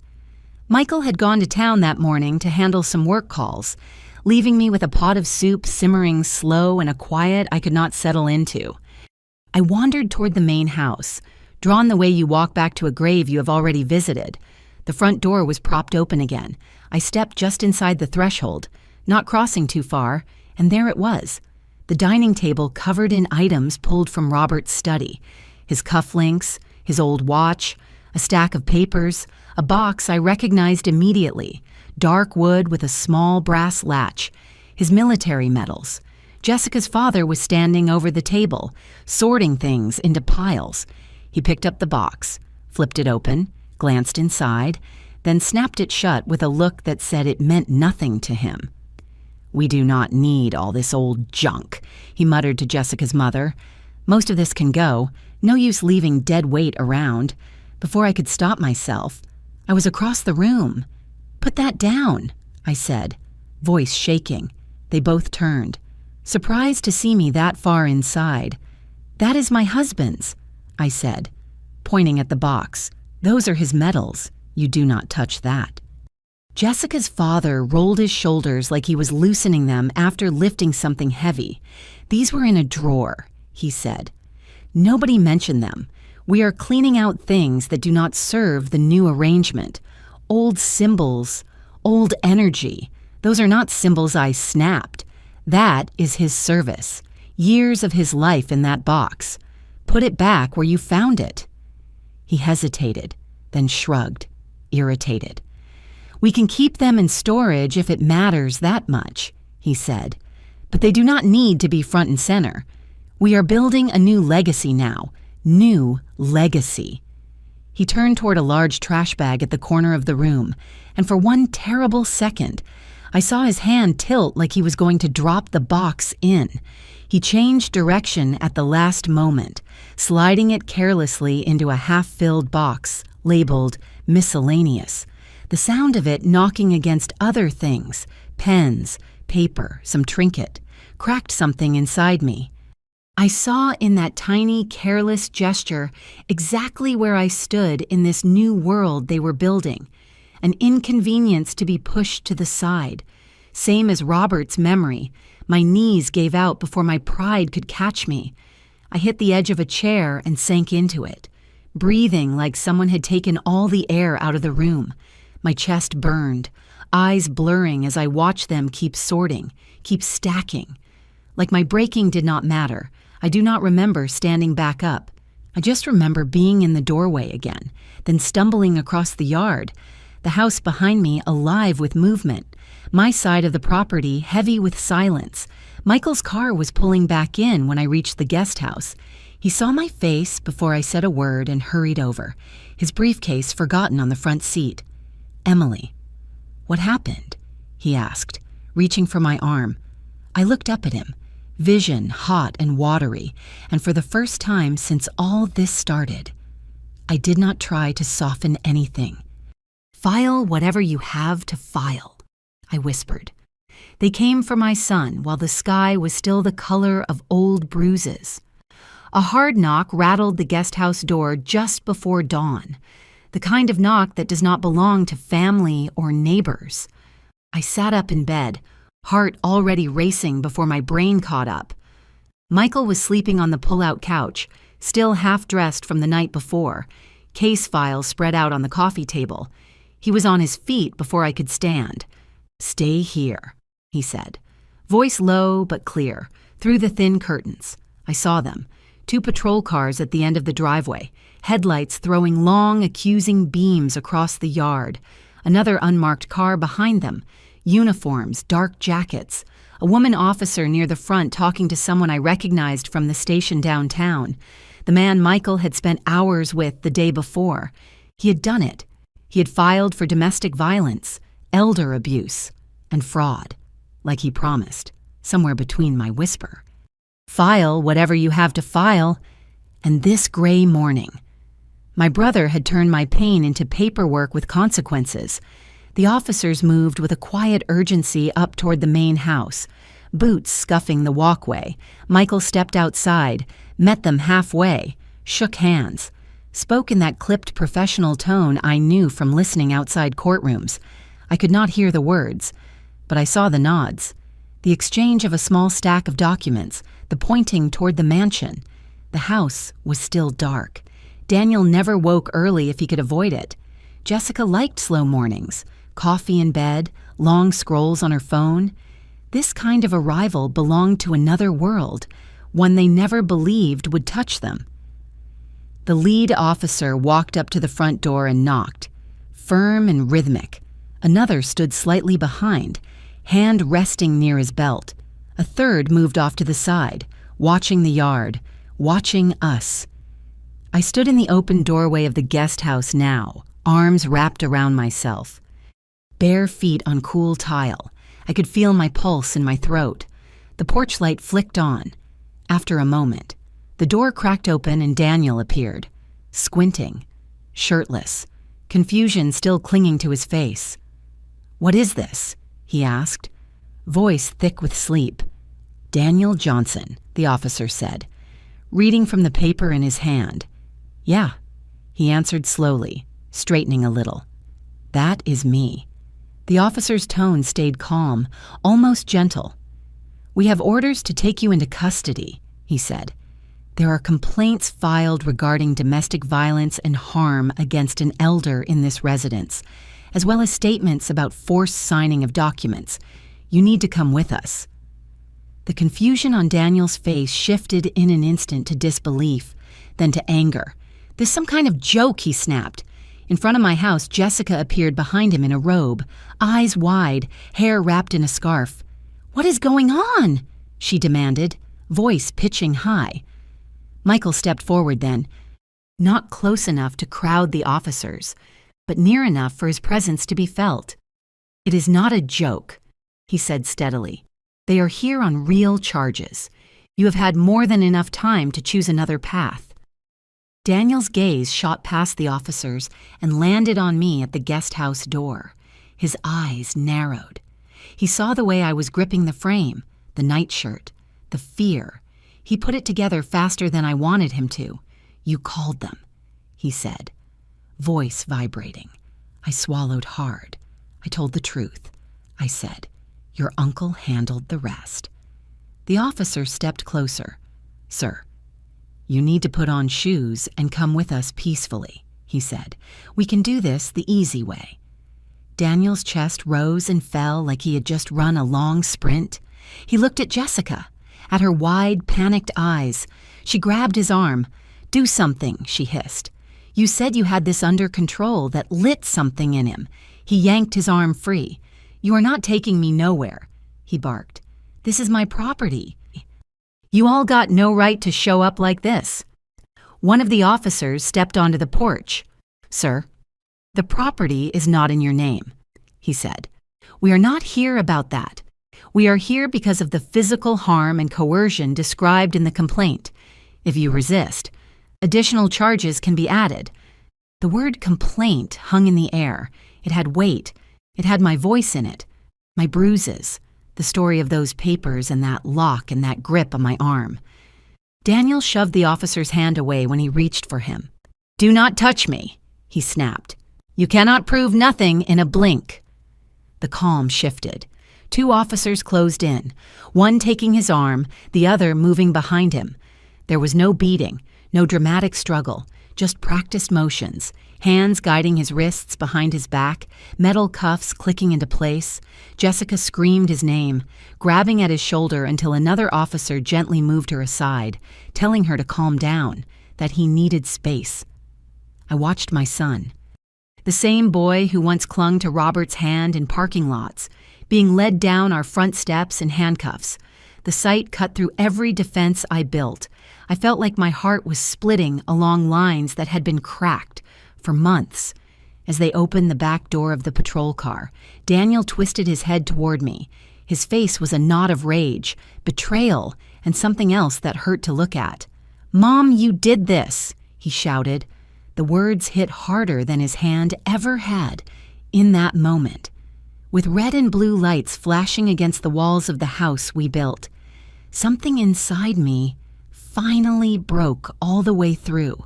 Michael had gone to town that morning to handle some work calls, leaving me with a pot of soup simmering slow in a quiet I could not settle into. I wandered toward the main house, drawn the way you walk back to a grave you have already visited. The front door was propped open again. I stepped just inside the threshold, not crossing too far, and there it was. The dining table covered in items pulled from Robert's study. His cufflinks, his old watch, a stack of papers, a box I recognized immediately, dark wood with a small brass latch, his military medals. Jessica's father was standing over the table, sorting things into piles. He picked up the box, flipped it open, glanced inside, then snapped it shut with a look that said it meant nothing to him. "We do not need all this old junk," he muttered to Jessica's mother. "Most of this can go. No use leaving dead weight around." Before I could stop myself, I was across the room. "Put that down," I said, voice shaking. They both turned, surprised to see me that far inside. "That is my husband's," I said, pointing at the box. "Those are his medals. You do not touch that." Jessica's father rolled his shoulders like he was loosening them after lifting something heavy. "These were in a drawer," he said. "Nobody mentioned them. We are cleaning out things that do not serve the new arrangement. Old symbols, old energy. Those are not symbols I snapped. That is his service. Years of his life in that box. Put it back where you found it." He hesitated, then shrugged, irritated. "We can keep them in storage if it matters that much," he said. "But they do not need to be front and center. We are building a new legacy now. New legacy." He turned toward a large trash bag at the corner of the room, and for one terrible second, I saw his hand tilt like he was going to drop the box in. He changed direction at the last moment, sliding it carelessly into a half-filled box labeled miscellaneous. The sound of it knocking against other things, pens, paper, some trinket, cracked something inside me. I saw in that tiny, careless gesture exactly where I stood in this new world they were building, an inconvenience to be pushed to the side. Same as Robert's memory, my knees gave out before my pride could catch me. I hit the edge of a chair and sank into it, breathing like someone had taken all the air out of the room. My chest burned, eyes blurring as I watched them keep sorting, keep stacking. Like my breaking did not matter. I do not remember standing back up. I just remember being in the doorway again, then stumbling across the yard, the house behind me alive with movement, my side of the property heavy with silence. Michael's car was pulling back in when I reached the guest house. He saw my face before I said a word and hurried over, his briefcase forgotten on the front seat. "Emily." "What happened?" he asked, reaching for my arm. I looked up at him, vision hot and watery, and for the first time since all this started, I did not try to soften anything. "File whatever you have to file," I whispered. They came for my son while the sky was still the color of old bruises. A hard knock rattled the guest house door just before dawn, the kind of knock that does not belong to family or neighbors. I sat up in bed, heart already racing before my brain caught up. Michael was sleeping on the pull-out couch, still half-dressed from the night before, case files spread out on the coffee table. He was on his feet before I could stand. "Stay here," he said, voice low but clear, through the thin curtains. I saw them, 2 patrol cars at the end of the driveway, headlights throwing long, accusing beams across the yard, another unmarked car behind them, uniforms, dark jackets, a woman officer near the front talking to someone I recognized from the station downtown, the man Michael had spent hours with the day before. He had done it. He had filed for domestic violence, elder abuse, and fraud, like he promised. somewhere between my whisper. File whatever you have to file. And this gray morning. My brother had turned my pain into paperwork with consequences. The officers moved with a quiet urgency up toward the main house. Boots scuffing the walkway. Michael stepped outside, met them halfway, shook hands, spoke in that clipped professional tone I knew from listening outside courtrooms. I could not hear the words, but I saw the nods, the exchange of a small stack of documents, the pointing toward the mansion. The house was still dark. Daniel never woke early if he could avoid it. Jessica liked slow mornings, coffee in bed, long scrolls on her phone. This kind of arrival belonged to another world, one they never believed would touch them. The lead officer walked up to the front door and knocked, firm and rhythmic. Another stood slightly behind, hand resting near his belt. A third moved off to the side, watching the yard, watching us. I stood in the open doorway of the guest house now, arms wrapped around myself. Bare feet on cool tile. I could feel my pulse in my throat. The porch light flicked on. After a moment, the door cracked open and Daniel appeared, squinting, shirtless, confusion still clinging to his face. "What is this?" he asked, voice thick with sleep. "Daniel Johnson," the officer said, reading from the paper in his hand. "Yeah," he answered slowly, straightening a little. "That is me." The officer's tone stayed calm, almost gentle. "We have orders to take you into custody," he said. "There are complaints filed regarding domestic violence and harm against an elder in this residence, as well as statements about forced signing of documents. You need to come with us." The confusion on Daniel's face shifted in an instant to disbelief, then to anger. "This some kind of joke," he snapped. In front of my house, Jessica appeared behind him in a robe, eyes wide, hair wrapped in a scarf. "What is going on?" she demanded, voice pitching high. Michael stepped forward then, not close enough to crowd the officers, but near enough for his presence to be felt. "It is not a joke," he said steadily. "They are here on real charges. You have had more than enough time to choose another path." Daniel's gaze shot past the officers and landed on me at the guest house door. His eyes narrowed. He saw the way I was gripping the frame, the nightshirt, the fear. He put it together faster than I wanted him to. "You called them," he said, voice vibrating. I swallowed hard. "I told the truth," I said. "Your uncle handled the rest." The officer stepped closer. "Sir, you need to put on shoes and come with us peacefully," he said. "We can do this the easy way." Daniel's chest rose and fell like he had just run a long sprint. He looked at Jessica, at her wide, panicked eyes. She grabbed his arm. "Do something," she hissed. "You said you had this under control that lit something in him." He yanked his arm free. "You are not taking me nowhere," he barked. "This is my property. You all got no right to show up like this." One of the officers stepped onto the porch. "Sir, the property is not in your name," he said. "We are not here about that. We are here because of the physical harm and coercion described in the complaint. If you resist, additional charges can be added." The word complaint hung in the air. It had weight. It had my voice in it, my bruises, the story of those papers and that lock and that grip on my arm. Daniel shoved the officer's hand away when he reached for him. "Do not touch me," he snapped. "You cannot prove nothing in a blink." The calm shifted. Two officers closed in, one taking his arm, the other moving behind him. There was no beating, no dramatic struggle, just practiced motions, hands guiding his wrists behind his back, metal cuffs clicking into place. Jessica screamed his name, grabbing at his shoulder until another officer gently moved her aside, telling her to calm down, that he needed space. I watched my son, the same boy who once clung to Robert's hand in parking lots, being led down our front steps in handcuffs. The sight cut through every defense I built. I felt like my heart was splitting along lines that had been cracked for months. As they opened the back door of the patrol car, Daniel twisted his head toward me, His face was a knot of rage, betrayal, and something else that hurt to look at. "Mom, you did this!" he shouted. The words hit harder than his hand ever had in that moment. With red and blue lights flashing against the walls of the house we built, something inside me finally broke all the way through.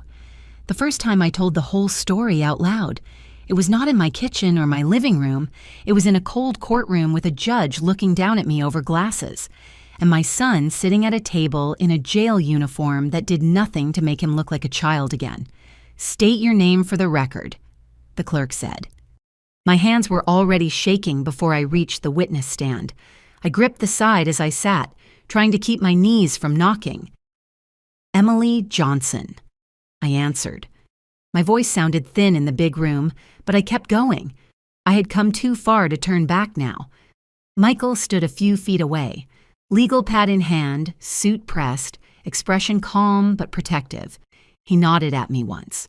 The first time I told the whole story out loud, it was not in my kitchen or my living room. It was in a cold courtroom with a judge looking down at me over glasses, and my son sitting at a table in a jail uniform that did nothing to make him look like a child again. "State your name for the record," the clerk said. My hands were already shaking before I reached the witness stand. I gripped the side as I sat, trying to keep my knees from knocking. "Emily Johnson," I answered. My voice sounded thin in the big room, but I kept going. I had come too far to turn back now. Michael stood a few feet away, legal pad in hand, suit pressed, expression calm but protective. He nodded at me once.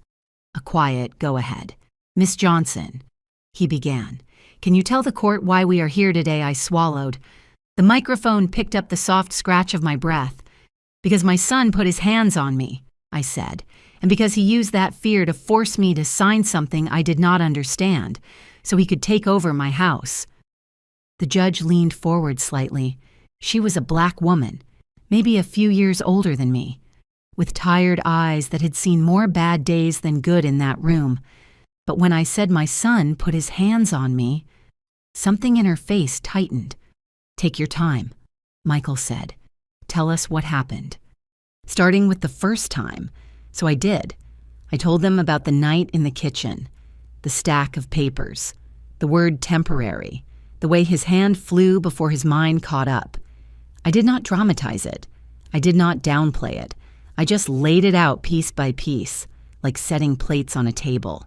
A quiet go-ahead. "Miss Johnson," he began, "can you tell the court why we are here today?" I swallowed. The microphone picked up the soft scratch of my breath. "Because my son put his hands on me," I said, "and because he used that fear to force me to sign something I did not understand, so he could take over my house." The judge leaned forward slightly. She was a black woman, maybe a few years older than me, with tired eyes that had seen more bad days than good in that room. But when I said my son put his hands on me, something in her face tightened. "Take your time," Michael said. "Tell us what happened." Starting with the first time, so I did. I told them about the night in the kitchen, the stack of papers, the word temporary, the way his hand flew before his mind caught up. I did not dramatize it. I did not downplay it. I just laid it out piece by piece, like setting plates on a table.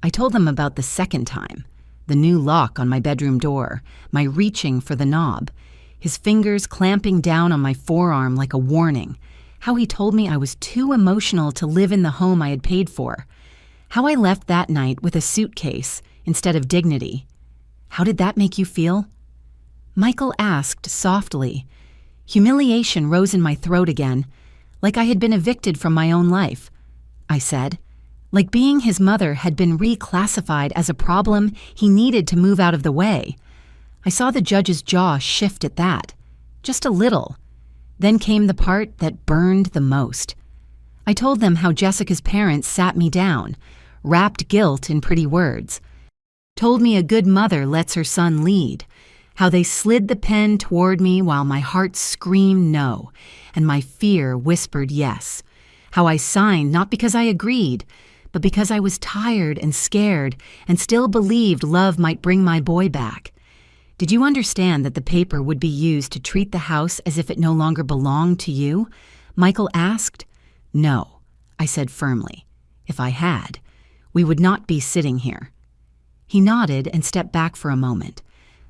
I told them about the second time, the new lock on my bedroom door, my reaching for the knob, his fingers clamping down on my forearm like a warning, how he told me I was too emotional to live in the home I had paid for, how I left that night with a suitcase instead of dignity. "How did that make you feel?" Michael asked softly. Humiliation rose in my throat again, like I had been evicted from my own life. I said, like being his mother had been reclassified as a problem he needed to move out of the way. I saw the judge's jaw shift at that, just a little. Then came the part that burned the most. I told them how Jessica's parents sat me down, wrapped guilt in pretty words, told me a good mother lets her son lead, how they slid the pen toward me while my heart screamed no, and my fear whispered yes, how I signed not because I agreed, but because I was tired and scared and still believed love might bring my boy back. "Did you understand that the paper would be used to treat the house as if it no longer belonged to you?" Michael asked. "No," I said firmly. "If I had, we would not be sitting here." He nodded and stepped back for a moment.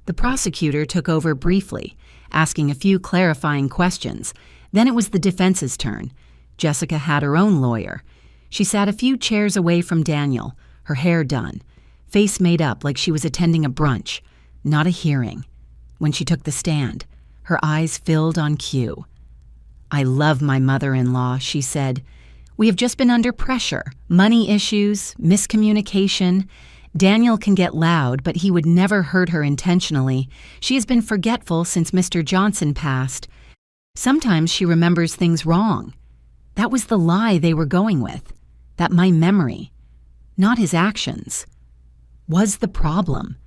The prosecutor took over briefly, asking a few clarifying questions. Then it was the defense's turn. Jessica had her own lawyer. She sat a few chairs away from Daniel, her hair done, face made up like she was attending a brunch, not a hearing. When she took the stand, her eyes filled on cue. "I love my mother-in-law," she said. "We have just been under pressure, money issues, miscommunication. Daniel can get loud, but he would never hurt her intentionally. She has been forgetful since Mr. Johnson passed. Sometimes she remembers things wrong. That was the lie they were going with, that my memory, not his actions, was the problem.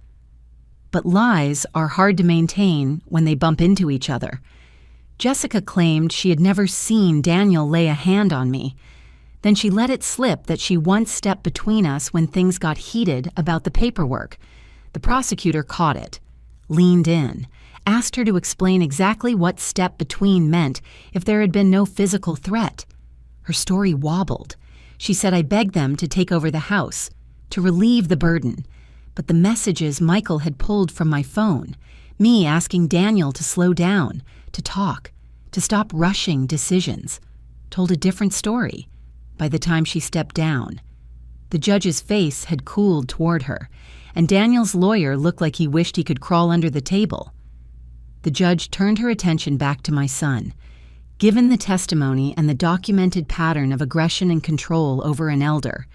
But lies are hard to maintain when they bump into each other. Jessica claimed she had never seen Daniel lay a hand on me. Then she let it slip that she once stepped between us when things got heated about the paperwork. The prosecutor caught it, leaned in, asked her to explain exactly what step between meant if there had been no physical threat. Her story wobbled. She said I begged them to take over the house, to relieve the burden. But the messages Michael had pulled from my phone, me asking Daniel to slow down, to talk, to stop rushing decisions, told a different story. By the time she stepped down, the judge's face had cooled toward her, and Daniel's lawyer looked like he wished he could crawl under the table. The judge turned her attention back to my son. Given the testimony and the documented pattern of aggression and control over an elder,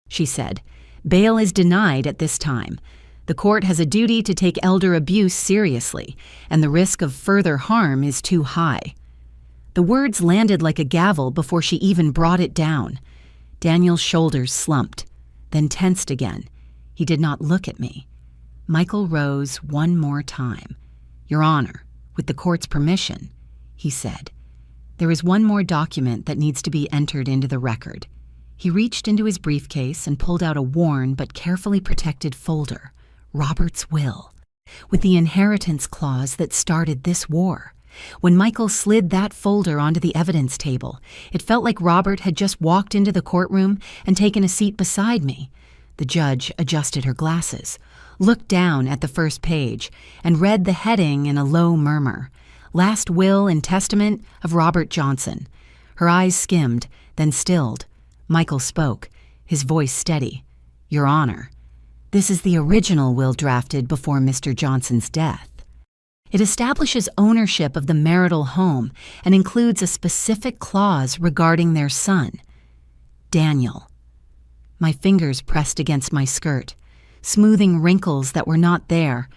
she said, bail is denied at this time. The court has a duty to take elder abuse seriously, and the risk of further harm is too high. The words landed like a gavel before she even brought it down. Daniel's shoulders slumped, then tensed again. He did not look at me. Michael rose one more time. Your Honor, with the court's permission, he said. There is one more document that needs to be entered into the record. He reached into his briefcase and pulled out a worn but carefully protected folder, Robert's will, with the inheritance clause that started this war. When Michael slid that folder onto the evidence table, it felt like Robert had just walked into the courtroom and taken a seat beside me. The judge adjusted her glasses, looked down at the first page, and read the heading in a low murmur. Last will and testament of Robert Johnson. Her eyes skimmed, then stilled. Michael spoke, his voice steady. Your Honor, this is the original will drafted before Mr. Johnson's death. It establishes ownership of the marital home and includes a specific clause regarding their son, Daniel. My fingers pressed against my skirt, smoothing wrinkles that were not there.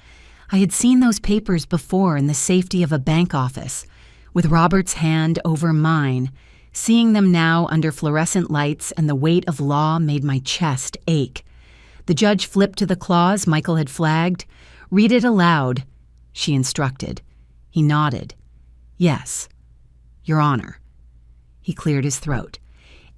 I had seen those papers before in the safety of a bank office, with Robert's hand over mine. Seeing them now under fluorescent lights and the weight of law made my chest ache. The judge flipped to the clause Michael had flagged. Read it aloud, she instructed. He nodded. Yes, Your Honor. He cleared his throat.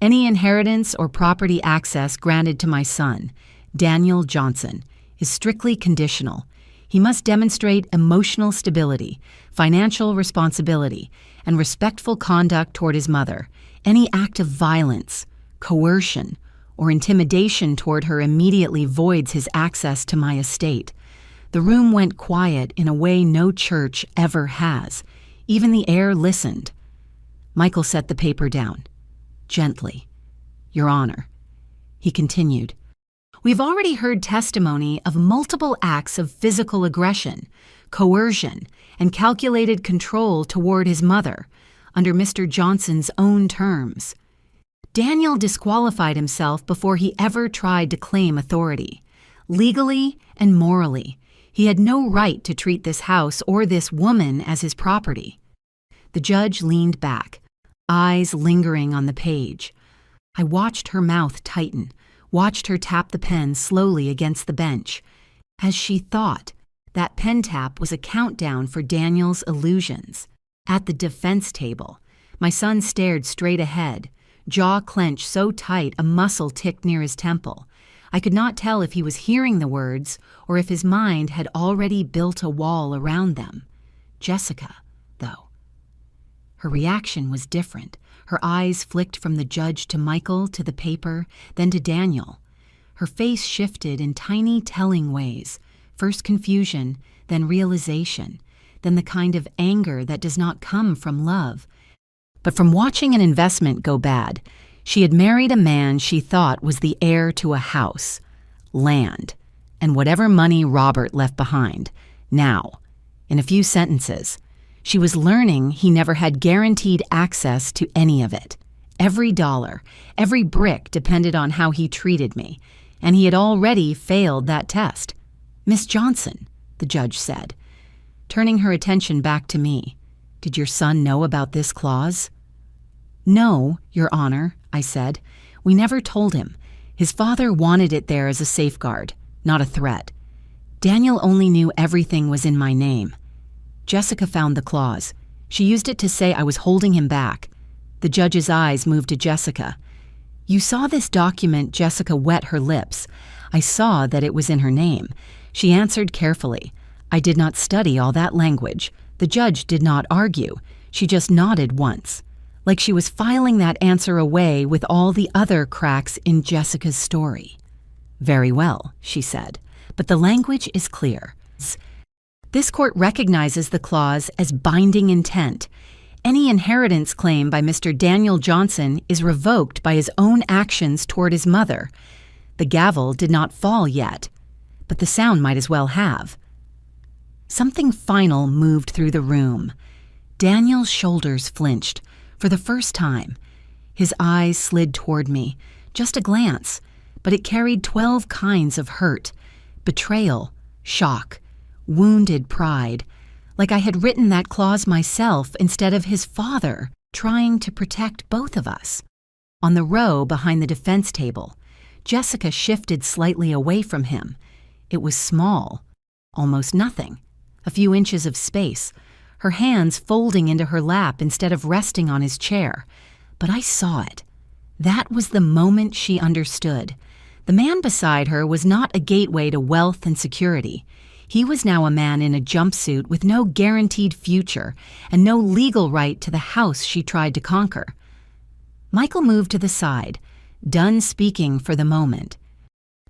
Any inheritance or property access granted to my son, Daniel Johnson, is strictly conditional. He must demonstrate emotional stability, financial responsibility, and respectful conduct toward his mother. Any act of violence, coercion, or intimidation toward her immediately voids his access to my estate. The room went quiet in a way no church ever has. Even the air listened. Michael set the paper down. Gently. Your Honor. He continued. We've already heard testimony of multiple acts of physical aggression, coercion, and calculated control toward his mother, under Mr. Johnson's own terms. Daniel disqualified himself before he ever tried to claim authority. Legally and morally, he had no right to treat this house or this woman as his property. The judge leaned back, eyes lingering on the page. I watched her mouth tighten, watched her tap the pen slowly against the bench. As she thought, that pen tap was a countdown for Daniel's illusions. At the defense table, my son stared straight ahead, jaw clenched so tight a muscle ticked near his temple. I could not tell if he was hearing the words or if his mind had already built a wall around them. Jessica, though. Her reaction was different. Her eyes flicked from the judge to Michael, to the paper, then to Daniel. Her face shifted in tiny telling ways, first confusion, then realization, then the kind of anger that does not come from love, but from watching an investment go bad. She had married a man she thought was the heir to a house, land, and whatever money Robert left behind. Now, in a few sentences, she was learning he never had guaranteed access to any of it. Every dollar, every brick depended on how he treated me, and he had already failed that test. Miss Johnson, the judge said, turning her attention back to me, did your son know about this clause? No, Your Honor, I said. We never told him. His father wanted it there as a safeguard, not a threat. Daniel only knew everything was in my name. Jessica found the clause. She used it to say I was holding him back. The judge's eyes moved to Jessica. You saw this document. Jessica wet her lips. I saw that it was in her name. She answered carefully. I did not study all that language. The judge did not argue. She just nodded once, like she was filing that answer away with all the other cracks in Jessica's story. Very well, she said, but the language is clear. This court recognizes the clause as binding intent. Any inheritance claim by Mr. Daniel Johnson is revoked by his own actions toward his mother. The gavel did not fall yet, but the sound might as well have. Something final moved through the room. Daniel's shoulders flinched, for the first time. His eyes slid toward me, just a glance, but it carried 12 kinds of hurt, betrayal, shock, wounded pride, like I had written that clause myself instead of his father, trying to protect both of us. On the row behind the defense table, Jessica shifted slightly away from him. It was small, almost nothing, a few inches of space, her hands folding into her lap instead of resting on his chair. But I saw it. That was the moment she understood. The man beside her was not a gateway to wealth and security. He was now a man in a jumpsuit with no guaranteed future and no legal right to the house she tried to conquer. Michael moved to the side, done speaking for the moment.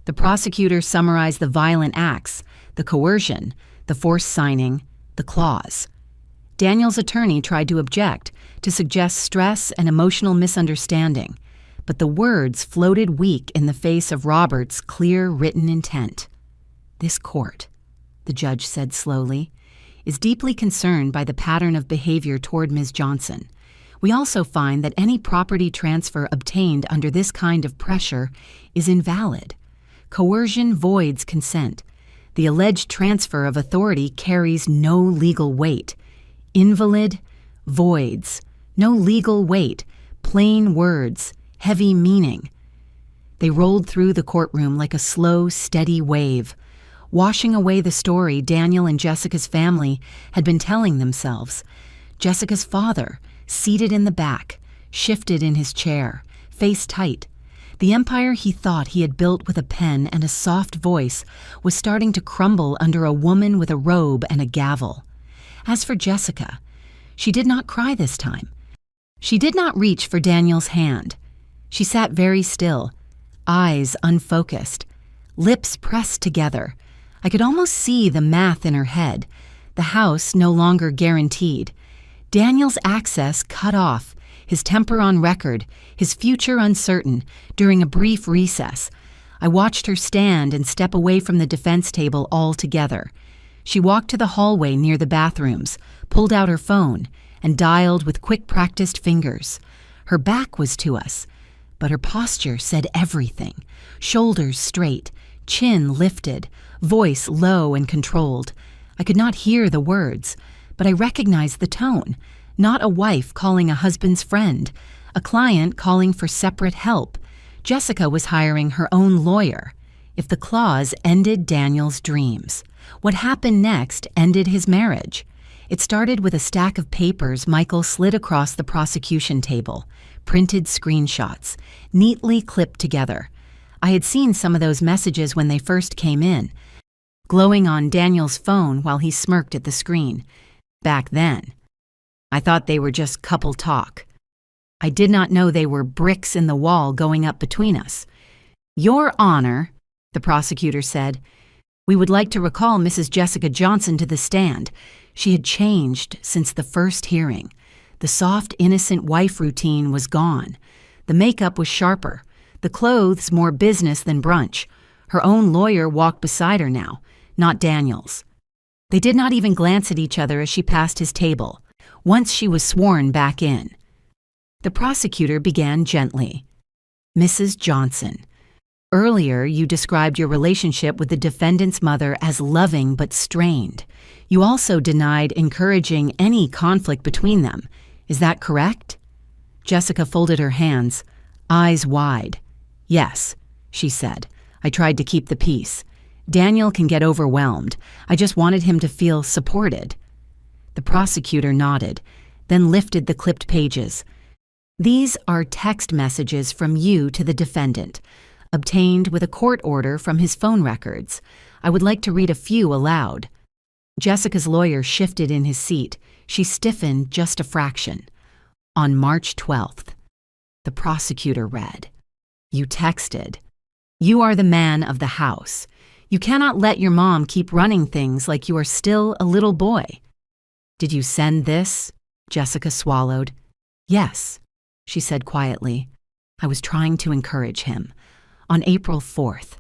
The prosecutor summarized the violent acts, the coercion, the forced signing, the clause. Daniel's attorney tried to object, to suggest stress and emotional misunderstanding, but the words floated weak in the face of Robert's clear written intent. This court, the judge said slowly, is deeply concerned by the pattern of behavior toward Ms. Johnson. We also find that any property transfer obtained under this kind of pressure is invalid. Coercion voids consent. The alleged transfer of authority carries no legal weight. Invalid, voids, no legal weight, plain words, heavy meaning. They rolled through the courtroom like a slow, steady wave, washing away the story Daniel and Jessica's family had been telling themselves. Jessica's father, seated in the back, shifted in his chair, face tight. The empire he thought he had built with a pen and a soft voice was starting to crumble under a woman with a robe and a gavel. As for Jessica, she did not cry this time. She did not reach for Daniel's hand. She sat very still, eyes unfocused, lips pressed together. I could almost see the math in her head. The house no longer guaranteed. Daniel's access cut off, his temper on record, his future uncertain, during a brief recess. I watched her stand and step away from the defense table altogether. She walked to the hallway near the bathrooms, pulled out her phone, and dialed with quick practiced fingers. Her back was to us, but her posture said everything. Shoulders straight, chin lifted, voice low and controlled. I could not hear the words, but I recognized the tone. Not a wife calling a husband's friend, a client calling for separate help. Jessica was hiring her own lawyer. If the clause ended Daniel's dreams, what happened next ended his marriage. It started with a stack of papers Michael slid across the prosecution table, printed screenshots, neatly clipped together. I had seen some of those messages when they first came in, glowing on Daniel's phone while he smirked at the screen. Back then, I thought they were just couple talk. I did not know they were bricks in the wall going up between us. Your Honor, the prosecutor said, we would like to recall Mrs. Jessica Johnson to the stand. She had changed since the first hearing. The soft, innocent wife routine was gone. The makeup was sharper. The clothes more business than brunch. Her own lawyer walked beside her now, not Daniel's. They did not even glance at each other as she passed his table, once she was sworn back in. The prosecutor began gently. Mrs. Johnson, earlier you described your relationship with the defendant's mother as loving but strained. You also denied encouraging any conflict between them. Is that correct? Jessica folded her hands, eyes wide. Yes, she said. I tried to keep the peace. Daniel can get overwhelmed. I just wanted him to feel supported. The prosecutor nodded, then lifted the clipped pages. These are text messages from you to the defendant, obtained with a court order from his phone records. I would like to read a few aloud. Jessica's lawyer shifted in his seat. She stiffened just a fraction. On March 12th, the prosecutor read, You texted. You are the man of the house. You cannot let your mom keep running things like you are still a little boy. Did you send this? Jessica swallowed. Yes, she said quietly. I was trying to encourage him. On April 4th,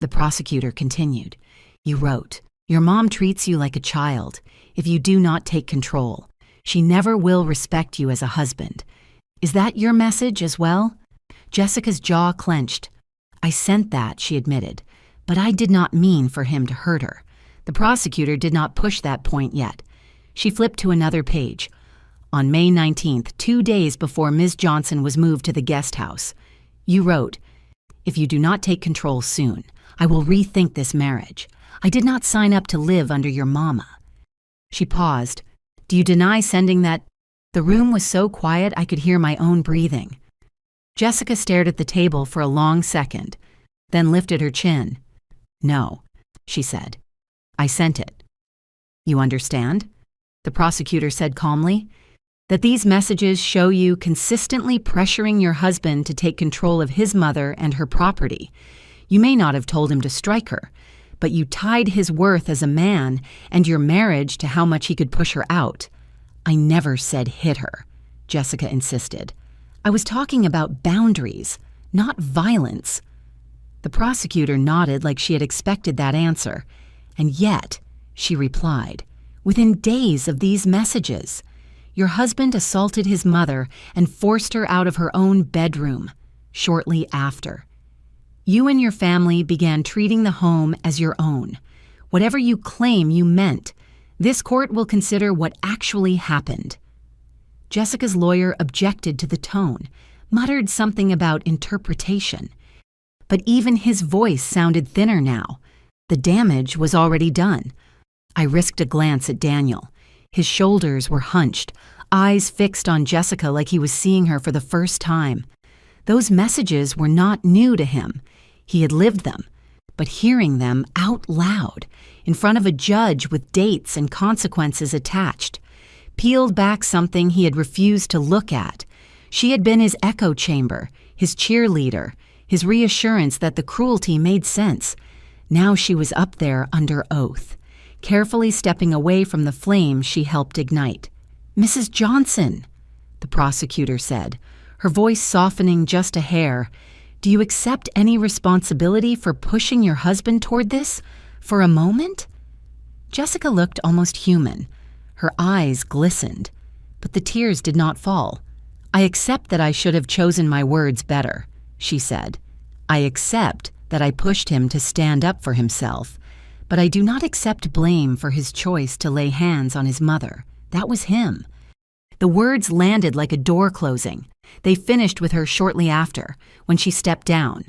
the prosecutor continued, You wrote, Your mom treats you like a child if you do not take control. She never will respect you as a husband. Is that your message as well? Jessica's jaw clenched. I sent that, she admitted, but I did not mean for him to hurt her. The prosecutor did not push that point yet. She flipped to another page. On May 19th, 2 days before Ms. Johnson was moved to the guest house, you wrote, "If you do not take control soon, I will rethink this marriage. I did not sign up to live under your mama." She paused. Do you deny sending that? The room was so quiet I could hear my own breathing. Jessica stared at the table for a long second, then lifted her chin. No, she said. I sent it. You understand? The prosecutor said calmly. That these messages show you consistently pressuring your husband to take control of his mother and her property. You may not have told him to strike her, but you tied his worth as a man and your marriage to how much he could push her out. I never said hit her, Jessica insisted. I was talking about boundaries, not violence. The prosecutor nodded like she had expected that answer, and yet, she replied, within days of these messages, your husband assaulted his mother and forced her out of her own bedroom shortly after. You and your family began treating the home as your own. Whatever you claim you meant, this court will consider what actually happened. Jessica's lawyer objected to the tone, muttered something about interpretation. But even his voice sounded thinner now. The damage was already done. I risked a glance at Daniel. His shoulders were hunched, eyes fixed on Jessica like he was seeing her for the first time. Those messages were not new to him. He had lived them, but hearing them out loud, in front of a judge with dates and consequences attached, peeled back something he had refused to look at. She had been his echo chamber, his cheerleader, his reassurance that the cruelty made sense. Now she was up there under oath, carefully stepping away from the flame she helped ignite. Mrs. Johnson, the prosecutor said, her voice softening just a hair, do you accept any responsibility for pushing your husband toward this? For a moment? Jessica looked almost human. Her eyes glistened, but the tears did not fall. I accept that I should have chosen my words better, she said. I accept that I pushed him to stand up for himself, but I do not accept blame for his choice to lay hands on his mother. That was him. The words landed like a door closing. They finished with her shortly after, when she stepped down.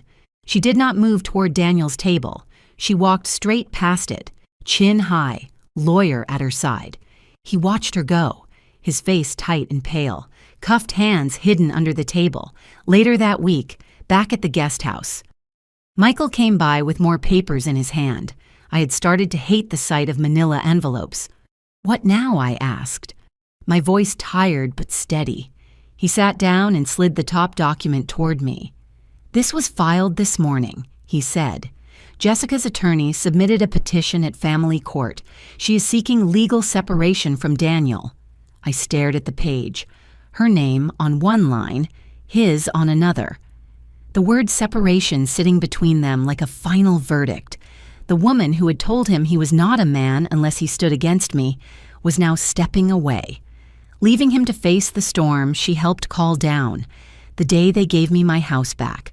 She did not move toward Daniel's table. She walked straight past it, chin high, lawyer at her side. He watched her go, his face tight and pale, cuffed hands hidden under the table. Later that week, back at the guest house, Michael came by with more papers in his hand. I had started to hate the sight of manila envelopes. What now? I asked, my voice tired but steady. He sat down and slid the top document toward me. This was filed this morning, he said. Jessica's attorney submitted a petition at family court. She is seeking legal separation from Daniel. I stared at the page. Her name on one line, his on another. The word separation sitting between them like a final verdict. The woman who had told him he was not a man unless he stood against me was now stepping away. Leaving him to face the storm she helped call down, the day they gave me my house back.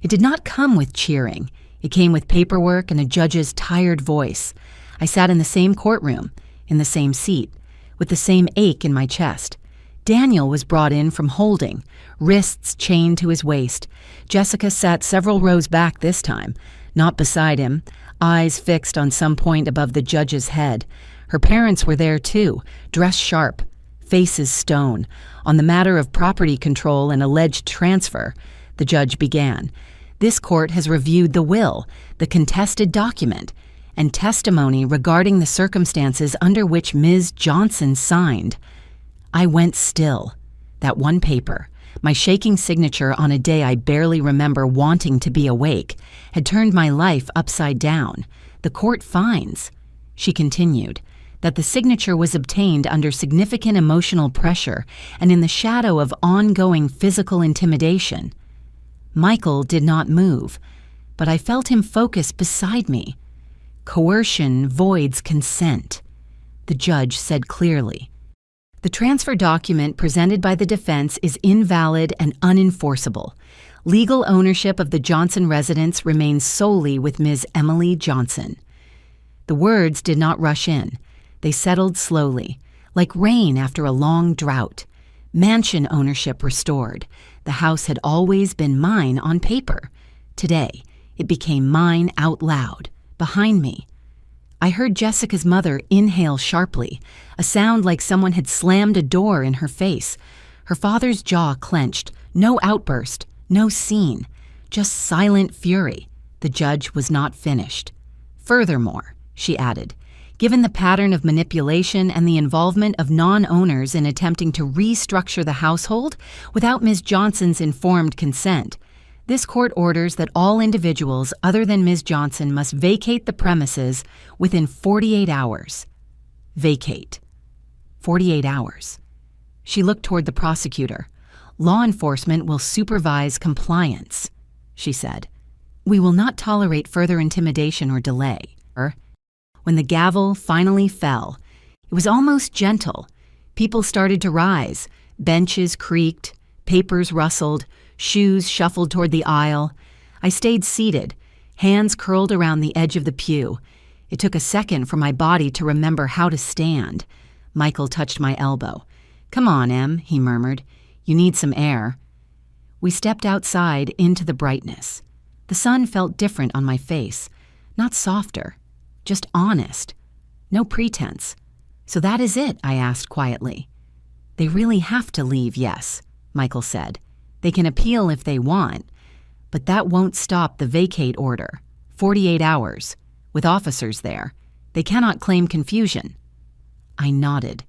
It did not come with cheering. It came with paperwork and a judge's tired voice. I sat in the same courtroom, in the same seat, with the same ache in my chest. Daniel was brought in from holding, wrists chained to his waist. Jessica sat several rows back this time, not beside him, eyes fixed on some point above the judge's head. Her parents were there too, dressed sharp, faces stone. On the matter of property control and alleged transfer, the judge began. This court has reviewed the will, the contested document, and testimony regarding the circumstances under which Ms. Johnson signed. I went still. That one paper, my shaking signature on a day I barely remember wanting to be awake, had turned my life upside down. The court finds, she continued, that the signature was obtained under significant emotional pressure and in the shadow of ongoing physical intimidation. Michael did not move, but I felt him focus beside me. Coercion voids consent, the judge said clearly. The transfer document presented by the defense is invalid and unenforceable. Legal ownership of the Johnson residence remains solely with Ms. Emily Johnson. The words did not rush in. They settled slowly, like rain after a long drought. Mansion ownership restored. The house had always been mine on paper. Today, it became mine out loud, behind me. I heard Jessica's mother inhale sharply, a sound like someone had slammed a door in her face. Her father's jaw clenched. No outburst, no scene, just silent fury. The judge was not finished. Furthermore, she added, given the pattern of manipulation and the involvement of non-owners in attempting to restructure the household without Ms. Johnson's informed consent, this court orders that all individuals other than Ms. Johnson must vacate the premises within 48 hours. Vacate. 48 hours. She looked toward the prosecutor. Law enforcement will supervise compliance, she said. We will not tolerate further intimidation or delay. When the gavel finally fell, it was almost gentle. People started to rise. Benches creaked, papers rustled, shoes shuffled toward the aisle. I stayed seated, hands curled around the edge of the pew. It took a second for my body to remember how to stand. Michael touched my elbow. Come on, Em, he murmured. You need some air. We stepped outside into the brightness. The sun felt different on my face, not softer, just honest. No pretense. So that is it, I asked quietly. They really have to leave, yes, Michael said. They can appeal if they want, but that won't stop the vacate order. 48 hours, with officers there. They cannot claim confusion. I nodded,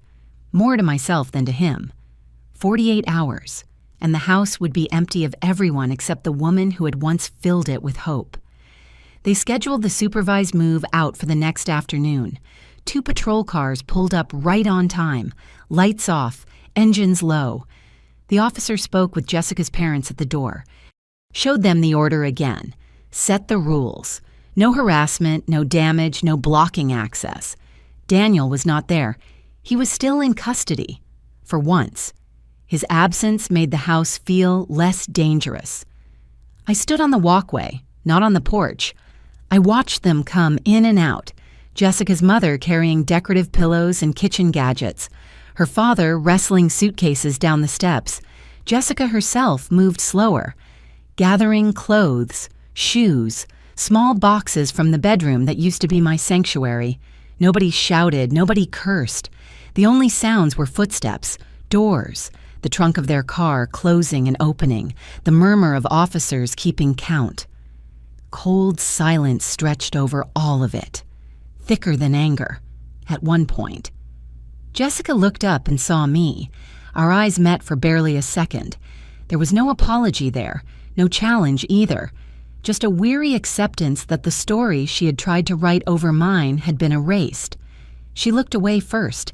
more to myself than to him. 48 hours, and the house would be empty of everyone except the woman who had once filled it with hope. They scheduled the supervised move out for the next afternoon. 2 patrol cars pulled up right on time, lights off, engines low. The officer spoke with Jessica's parents at the door, showed them the order again, set the rules. No harassment, no damage, no blocking access. Daniel was not there. He was still in custody, for once. His absence made the house feel less dangerous. I stood on the walkway, not on the porch. I watched them come in and out, Jessica's mother carrying decorative pillows and kitchen gadgets, her father wrestling suitcases down the steps. Jessica herself moved slower, gathering clothes, shoes, small boxes from the bedroom that used to be my sanctuary. Nobody shouted, nobody cursed. The only sounds were footsteps, doors, the trunk of their car closing and opening, the murmur of officers keeping count. Cold silence stretched over all of it, thicker than anger, at one point. Jessica looked up and saw me. Our eyes met for barely a second. There was no apology there, no challenge either, just a weary acceptance that the story she had tried to write over mine had been erased. She looked away first.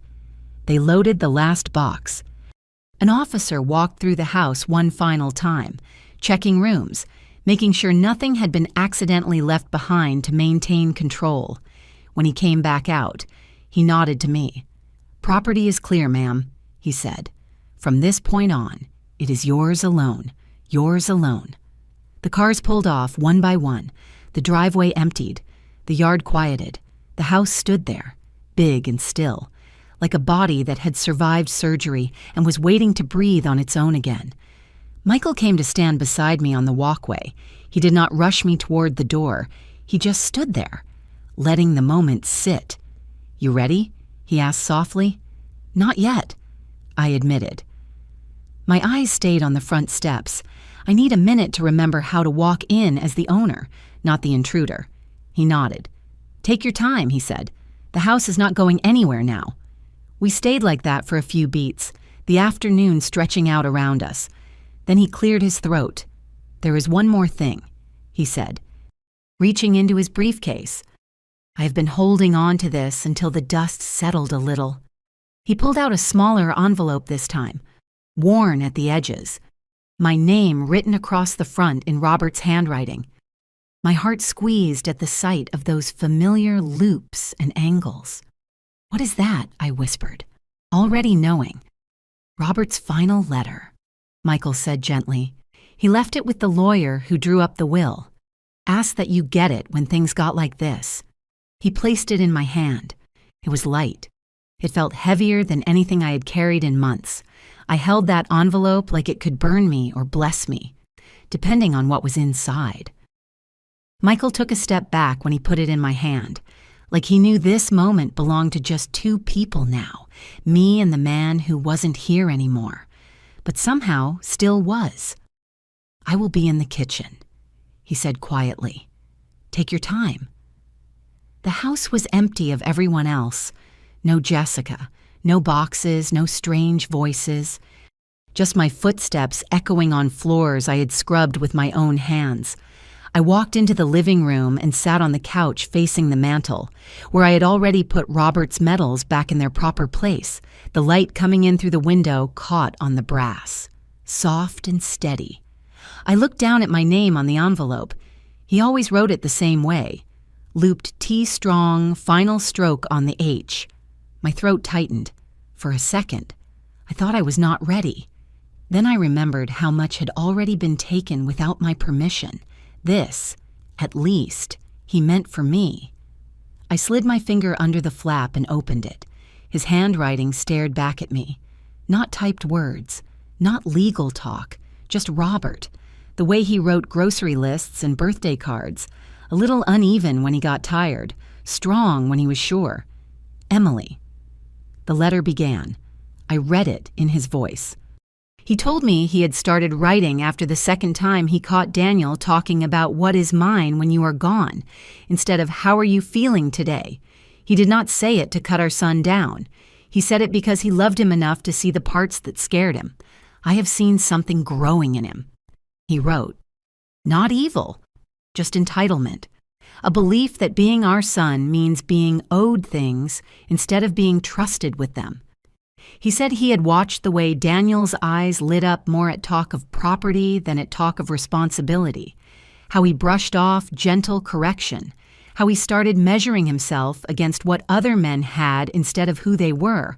They loaded the last box. An officer walked through the house one final time, checking rooms, making sure nothing had been accidentally left behind to maintain control. When he came back out, he nodded to me. "Property is clear, ma'am," he said. "From this point on, it is yours alone, yours alone." The cars pulled off one by one. The driveway emptied. The yard quieted. The house stood there, big and still, like a body that had survived surgery and was waiting to breathe on its own again. Michael came to stand beside me on the walkway. He did not rush me toward the door. He just stood there, letting the moment sit. "You ready?" he asked softly. "Not yet," I admitted. My eyes stayed on the front steps. I need a minute to remember how to walk in as the owner, not the intruder. He nodded. "Take your time," he said. "The house is not going anywhere now." We stayed like that for a few beats, the afternoon stretching out around us. Then he cleared his throat. "There is one more thing," he said, reaching into his briefcase. "I have been holding on to this until the dust settled a little." He pulled out a smaller envelope this time, worn at the edges. My name written across the front in Robert's handwriting. My heart squeezed at the sight of those familiar loops and angles. "What is that?" I whispered, already knowing. "Robert's final letter," Michael said gently. "He left it with the lawyer who drew up the will. Asked that you get it when things got like this." He placed it in my hand. It was light. It felt heavier than anything I had carried in months. I held that envelope like it could burn me or bless me, depending on what was inside. Michael took a step back when he put it in my hand, like he knew this moment belonged to just two people now, me and the man who wasn't here anymore, but somehow still was. "I will be in the kitchen," he said quietly. "Take your time." The house was empty of everyone else. No Jessica, no boxes, no strange voices. Just my footsteps echoing on floors I had scrubbed with my own hands. I walked into the living room and sat on the couch facing the mantel, where I had already put Robert's medals back in their proper place. The light coming in through the window caught on the brass, soft and steady. I looked down at my name on the envelope. He always wrote it the same way. Looped T strong, final stroke on the H. My throat tightened. For a second, I thought I was not ready. Then I remembered how much had already been taken without my permission. This, at least, he meant for me. I slid my finger under the flap and opened it. His handwriting stared back at me. Not typed words, not legal talk, just Robert. The way he wrote grocery lists and birthday cards. A little uneven when he got tired, strong when he was sure. "Emily." The letter began. I read it in his voice. He told me he had started writing after the second time he caught Daniel talking about what is mine when you are gone, instead of how are you feeling today. He did not say it to cut our son down. He said it because he loved him enough to see the parts that scared him. I have seen something growing in him. He wrote, "Not evil, just entitlement. A belief that being our son means being owed things instead of being trusted with them." He said he had watched the way Daniel's eyes lit up more at talk of property than at talk of responsibility, how he brushed off gentle correction, how he started measuring himself against what other men had instead of who they were.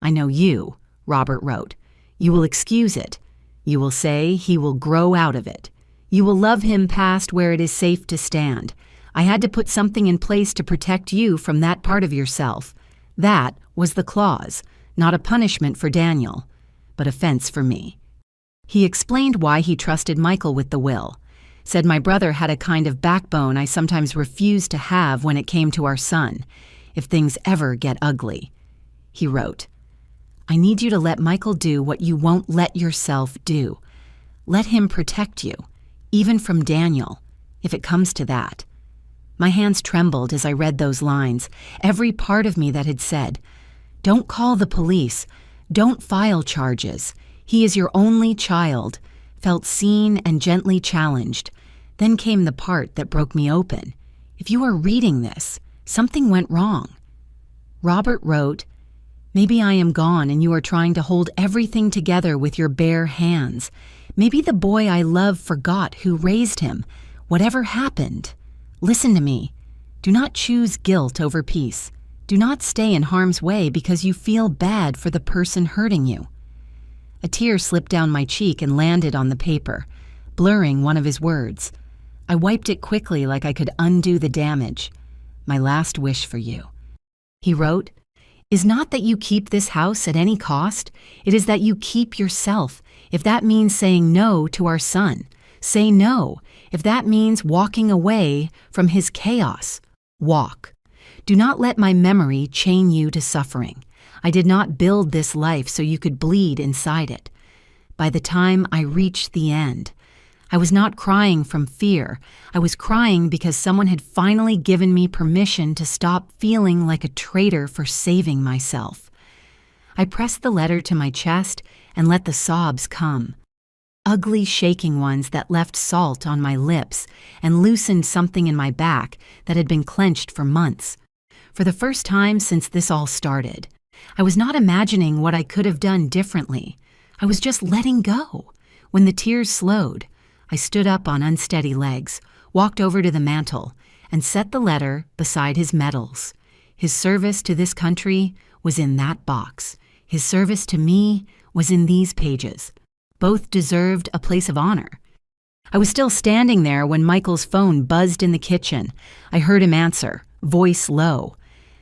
"I know you," Robert wrote. "You will excuse it. You will say he will grow out of it. You will love him past where it is safe to stand. I had to put something in place to protect you from that part of yourself. That was the clause, not a punishment for Daniel, but offense for me." He explained why he trusted Michael with the will. Said my brother had a kind of backbone I sometimes refused to have when it came to our son, if things ever get ugly. He wrote, "I need you to let Michael do what you won't let yourself do. Let him protect you, even from Daniel, if it comes to that." My hands trembled as I read those lines, every part of me that had said, "Don't call the police. Don't file charges. He is your only child," felt seen and gently challenged. Then came the part that broke me open. If you are reading this, something went wrong. Robert wrote, "Maybe I am gone and you are trying to hold everything together with your bare hands. Maybe the boy I love forgot who raised him. Whatever happened, listen to me. Do not choose guilt over peace. Do not stay in harm's way because you feel bad for the person hurting you." A tear slipped down my cheek and landed on the paper, blurring one of his words. I wiped it quickly like I could undo the damage. "My last wish for you," he wrote, "is not that you keep this house at any cost. It is that you keep yourself, if that means saying no to our son. Say no, if that means walking away from his chaos. Walk. Do not let my memory chain you to suffering. I did not build this life so you could bleed inside it. By the time I reached the end, I was not crying from fear. I was crying because someone had finally given me permission to stop feeling like a traitor for saving myself." I pressed the letter to my chest and let the sobs come. Ugly shaking ones that left salt on my lips and loosened something in my back that had been clenched for months. For the first time since this all started, I was not imagining what I could have done differently. I was just letting go. When the tears slowed, I stood up on unsteady legs, walked over to the mantel, and set the letter beside his medals. His service to this country was in that box. His service to me was in these pages. Both deserved a place of honor. I was still standing there when Michael's phone buzzed in the kitchen. I heard him answer, voice low,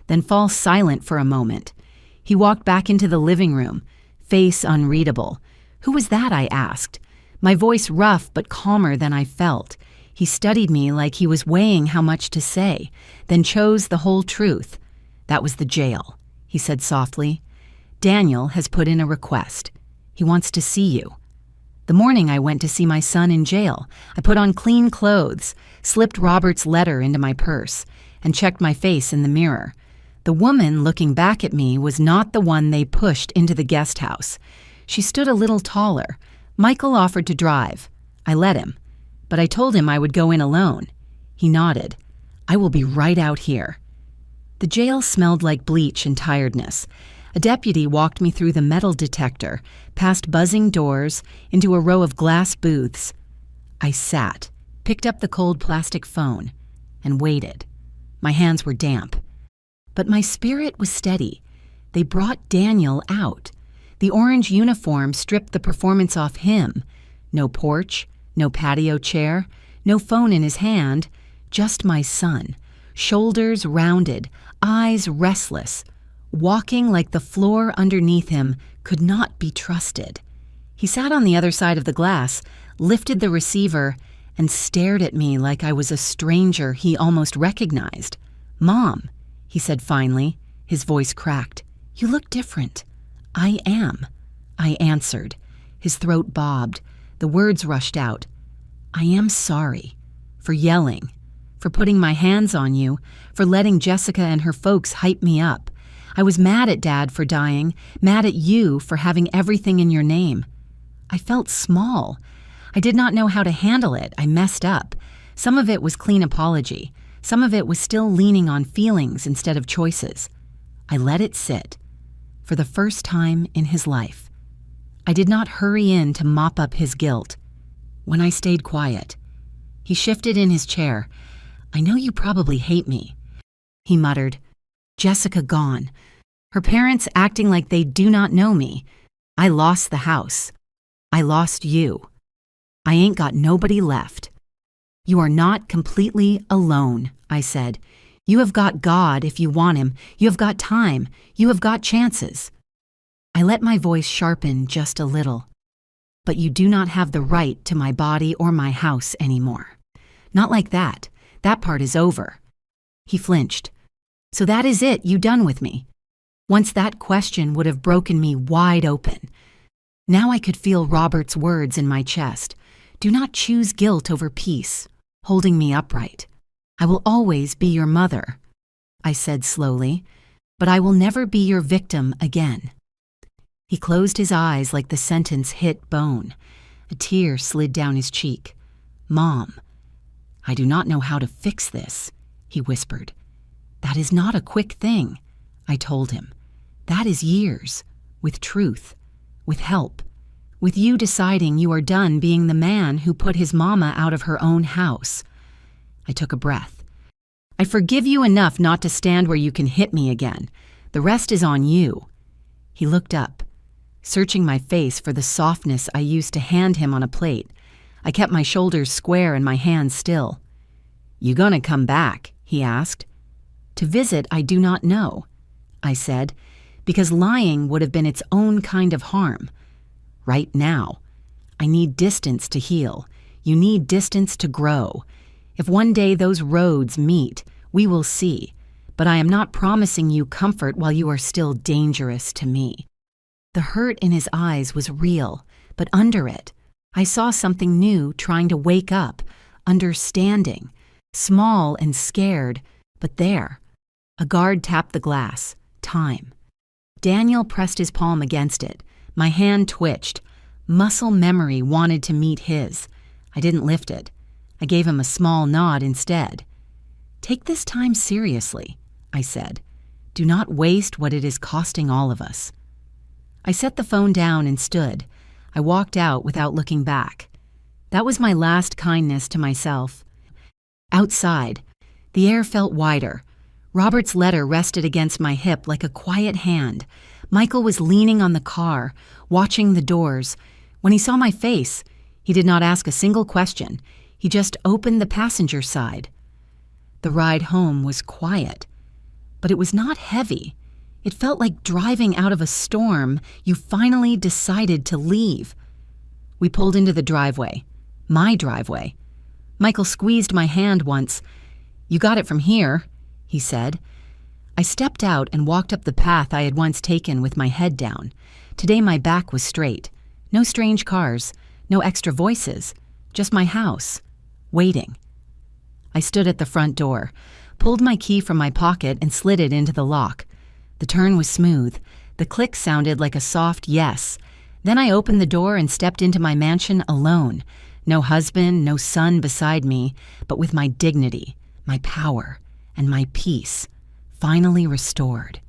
then fall silent for a moment. He walked back into the living room, face unreadable. "Who was that?" I asked, my voice rough but calmer than I felt. He studied me like he was weighing how much to say, then chose the whole truth. "That was the jail," he said softly. "Daniel has put in a request. He wants to see you." The morning I went to see my son in jail, I put on clean clothes, slipped Robert's letter into my purse, and checked my face in the mirror. The woman looking back at me was not the one they pushed into the guest house. She stood a little taller. Michael offered to drive. I let him, but I told him I would go in alone. He nodded. "I will be right out here." The jail smelled like bleach and tiredness. A deputy walked me through the metal detector, past buzzing doors, into a row of glass booths. I sat, picked up the cold plastic phone, and waited. My hands were damp. But my spirit was steady. They brought Daniel out. The orange uniform stripped the performance off him. No porch, no patio chair, no phone in his hand, just my son, shoulders rounded, eyes restless, walking like the floor underneath him could not be trusted. He sat on the other side of the glass, lifted the receiver, and stared at me like I was a stranger he almost recognized. "Mom," he said finally, his voice cracked. "You look different." "I am," I answered. His throat bobbed. The words rushed out. "I am sorry for yelling, for putting my hands on you, for letting Jessica and her folks hype me up. I was mad at Dad for dying, mad at you for having everything in your name. I felt small. I did not know how to handle it. I messed up. Some of it was clean apology. Some of it was still leaning on feelings instead of choices. I let it sit. For the first time in his life. I did not hurry in to mop up his guilt. When I stayed quiet, he shifted in his chair. "I know you probably hate me," he muttered. "Jessica gone. Her parents acting like they do not know me. I lost the house. I lost you. I ain't got nobody left." "You are not completely alone," I said. "You have got God if you want him. You have got time. You have got chances." I let my voice sharpen just a little. "But you do not have the right to my body or my house anymore. Not like that. That part is over." He flinched. "So that is it, you done with me?" Once that question would have broken me wide open. Now I could feel Robert's words in my chest. "Do not choose guilt over peace, holding me upright. I will always be your mother," I said slowly, "but I will never be your victim again." He closed his eyes like the sentence hit bone. A tear slid down his cheek. "Mom, I do not know how to fix this," he whispered. "That is not a quick thing," I told him. "That is years, with truth, with help, with you deciding you are done being the man who put his mama out of her own house." I took a breath. "I forgive you enough not to stand where you can hit me again. The rest is on you." He looked up, searching my face for the softness I used to hand him on a plate. I kept my shoulders square and my hands still. "You gonna come back?" he asked. "To visit I do not know," I said, because lying would have been its own kind of harm. "Right now. I need distance to heal. You need distance to grow. If one day those roads meet, we will see, but I am not promising you comfort while you are still dangerous to me." The hurt in his eyes was real, but under it, I saw something new trying to wake up, understanding, small and scared, but there. A guard tapped the glass. Time. Daniel pressed his palm against it. My hand twitched. Muscle memory wanted to meet his. I didn't lift it. I gave him a small nod instead. "Take this time seriously," I said. "Do not waste what it is costing all of us." I set the phone down and stood. I walked out without looking back. That was my last kindness to myself. Outside, the air felt wider. Robert's letter rested against my hip like a quiet hand. Michael was leaning on the car, watching the doors. When he saw my face, he did not ask a single question. He just opened the passenger side. The ride home was quiet, but it was not heavy. It felt like driving out of a storm. You finally decided to leave. We pulled into the driveway, my driveway. Michael squeezed my hand once. "You got it from here," he said. I stepped out and walked up the path I had once taken with my head down. Today my back was straight. No strange cars, no extra voices, just my house, waiting. I stood at the front door, pulled my key from my pocket and slid it into the lock. The turn was smooth. The click sounded like a soft yes. Then I opened the door and stepped into my mansion alone. No husband, no son beside me, but with my dignity, my power, and my peace finally restored.